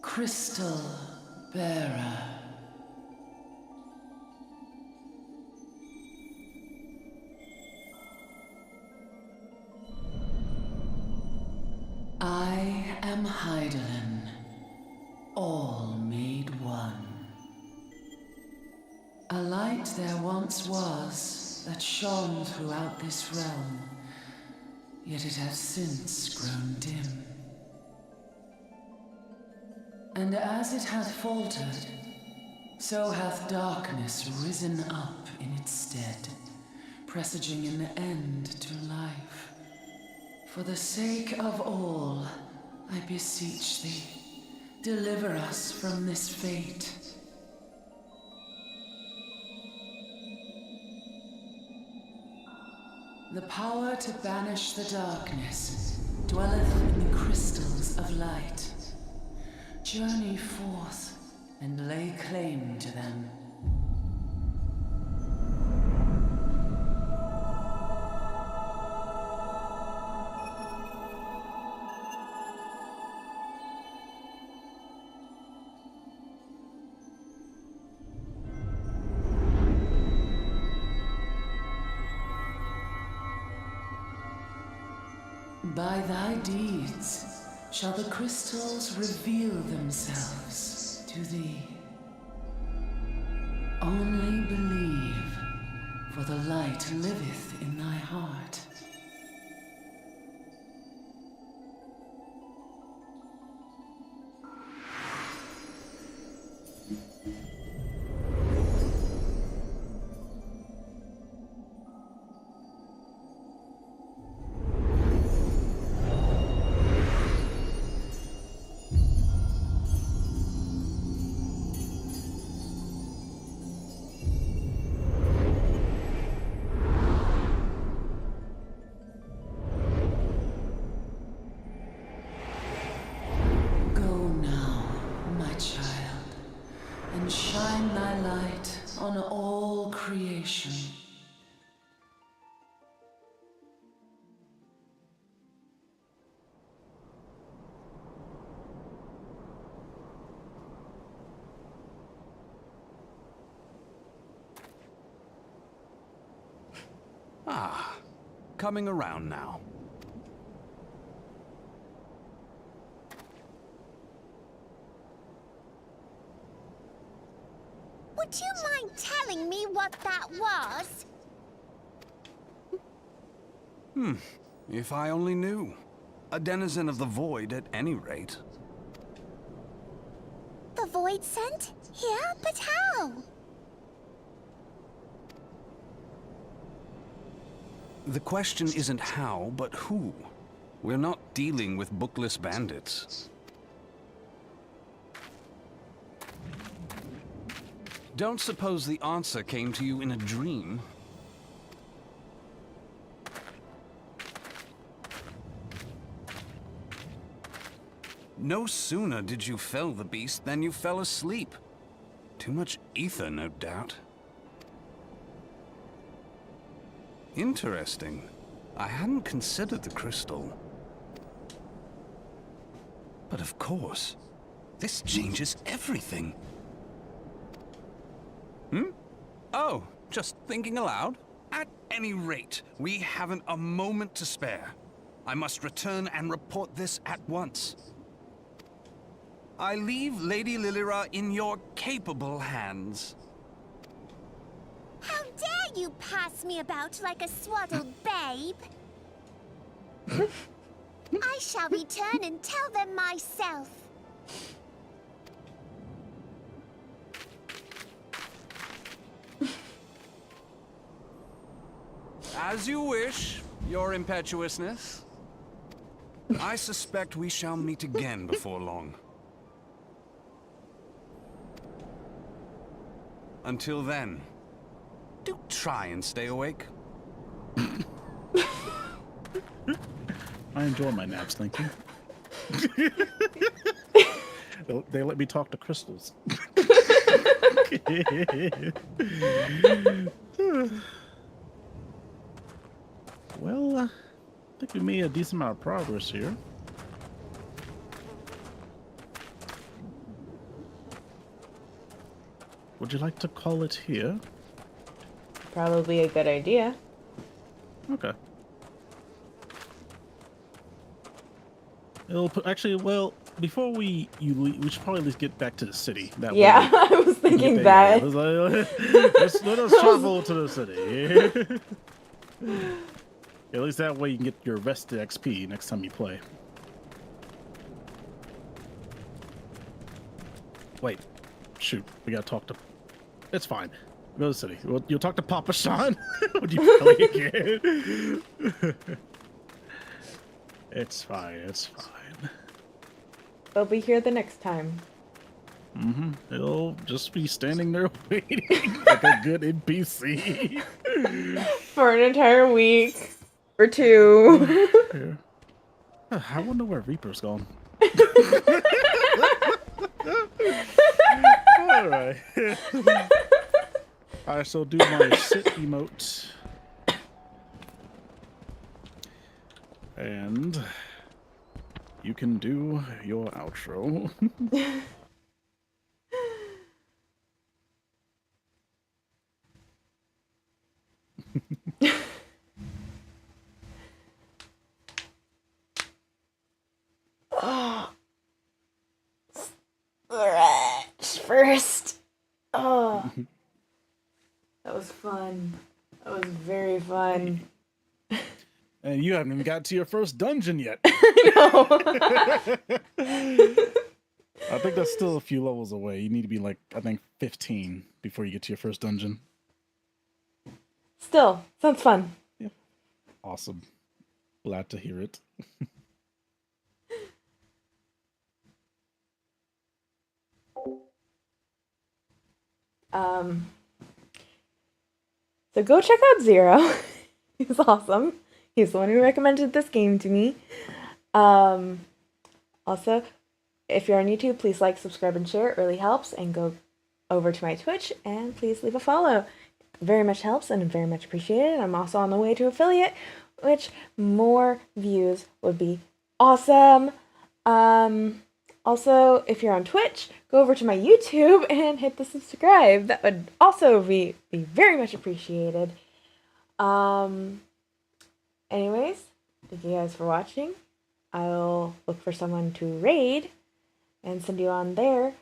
Crystal Bearer. I am Hydaelyn, all made one. A light there once was that shone throughout this realm, yet it has since grown dim. And as it hath faltered, so hath darkness risen up in its stead, presaging an end to life. For the sake of all, I beseech thee, deliver us from this fate. The power to banish the darkness dwelleth in the crystals of light. Journey forth and lay claim to them. By thy deeds shall the crystals reveal themselves to thee. Only believe, for the light liveth in thy heart. Ah, coming around now. Would you mind telling me what that was? If I only knew. A denizen of the void at any rate. The void scent? Here? But how? The question isn't how, but who. We're not dealing with bookless bandits. Don't suppose the answer came to you in a dream. No sooner did you fell the beast than you fell asleep. Too much ether, no doubt. Interesting. I hadn't considered the crystal. But of course, this changes everything. Oh, just thinking aloud? At any rate, we haven't a moment to spare. I must return and report this at once. I leave Lady Lilira in your capable hands. How dare you pass me about like a swaddled babe? I shall return and tell them myself. As you wish, your impetuousness. I suspect we shall meet again before long. Until then, do try and stay awake. I enjoy my naps, thank you. They let me talk to crystals. Well, I think we made a decent amount of progress here. Would you like to call it here? Probably a good idea. Okay. Actually, well, before we should probably at least get back to the city. That Yeah, way I was we can thinking get that. let us travel to the city. At least that way you can get your vested XP next time you play. Wait, shoot, we gotta talk to. It's fine. Go to the city. You'll talk to Papa Sean when you play again. It's fine. It's fine. They'll be here the next time. He'll just be standing there waiting like a good NPC. For an entire week. Or two. Yeah. I wonder where Reaper's gone. Alright. I shall do my sit emote. And you can do your outro. First. Oh. That was fun. That was very fun. And you haven't even got to your first dungeon yet. No. I think that's still a few levels away. You need to be like, I think, 15 before you get to your first dungeon. Still, sounds fun. Yeah. Awesome. Glad to hear it. So go check out Zero. He's awesome. He's the one who recommended this game to me. Also, if you're on YouTube, please like, subscribe, and share. It really helps. And go over to my Twitch and please leave a follow. It very much helps and very much appreciated. I'm also on the way to affiliate, which more views would be awesome. Also, if you're on Twitch, go over to my YouTube and hit the subscribe. That would also be very much appreciated. Anyways, thank you guys for watching. I'll look for someone to raid and send you on there.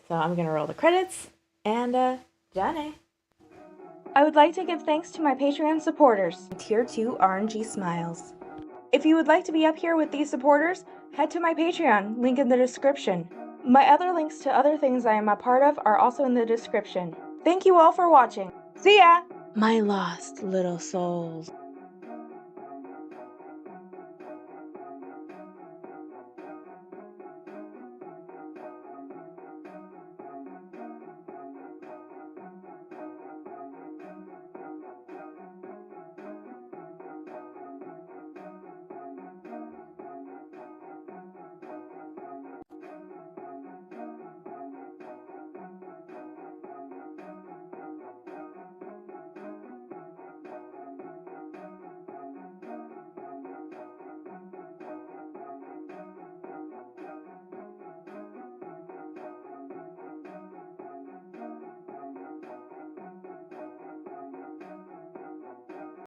So I'm gonna roll the credits and Johnny. I would like to give thanks to my Patreon supporters. Tier 2 RNG Smiles. If you would like to be up here with these supporters, head to my Patreon, link in the description. My other links to other things I am a part of are also in the description. Thank you all for watching. See ya! My lost little souls.